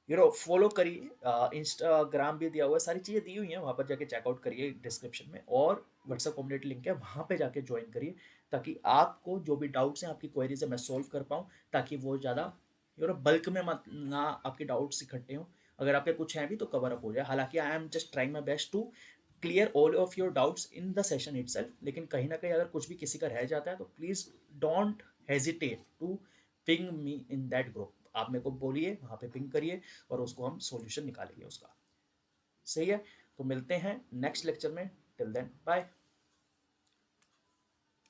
फॉलो करिए। इंस्टाग्राम भी दिया हुआ है, सारी चीज़ें दी हुई हैं, वहाँ पर जाके चेकआउट करिए डिस्क्रिप्शन में। और व्हाट्सएप कम्युनिटी लिंक है, वहाँ पे जाके ज्वाइन करिए, ताकि आपको जो भी डाउट्स हैं, आपकी क्वेरीज है, मैं सॉल्व कर पाऊँ, ताकि वो ज़्यादा बल्क में मत ना आपके डाउट्स इकट्ठे हों। अगर आपके कुछ हैं भी तो कवर अप हो जाए। हालांकि I am just trying my best to clear all of your doubts in the session itself, लेकिन कहीं ना कहीं अगर कुछ भी किसी का रह जाता है तो please don't hesitate to ping me in that group. आप मेरे को बोलिए, वहाँ पे पिंग करिए, और उसको हम सॉल्यूशन निकालेंगे उसका। सही है, तो मिलते हैं नेक्स्ट लेक्चर में। Till then bye.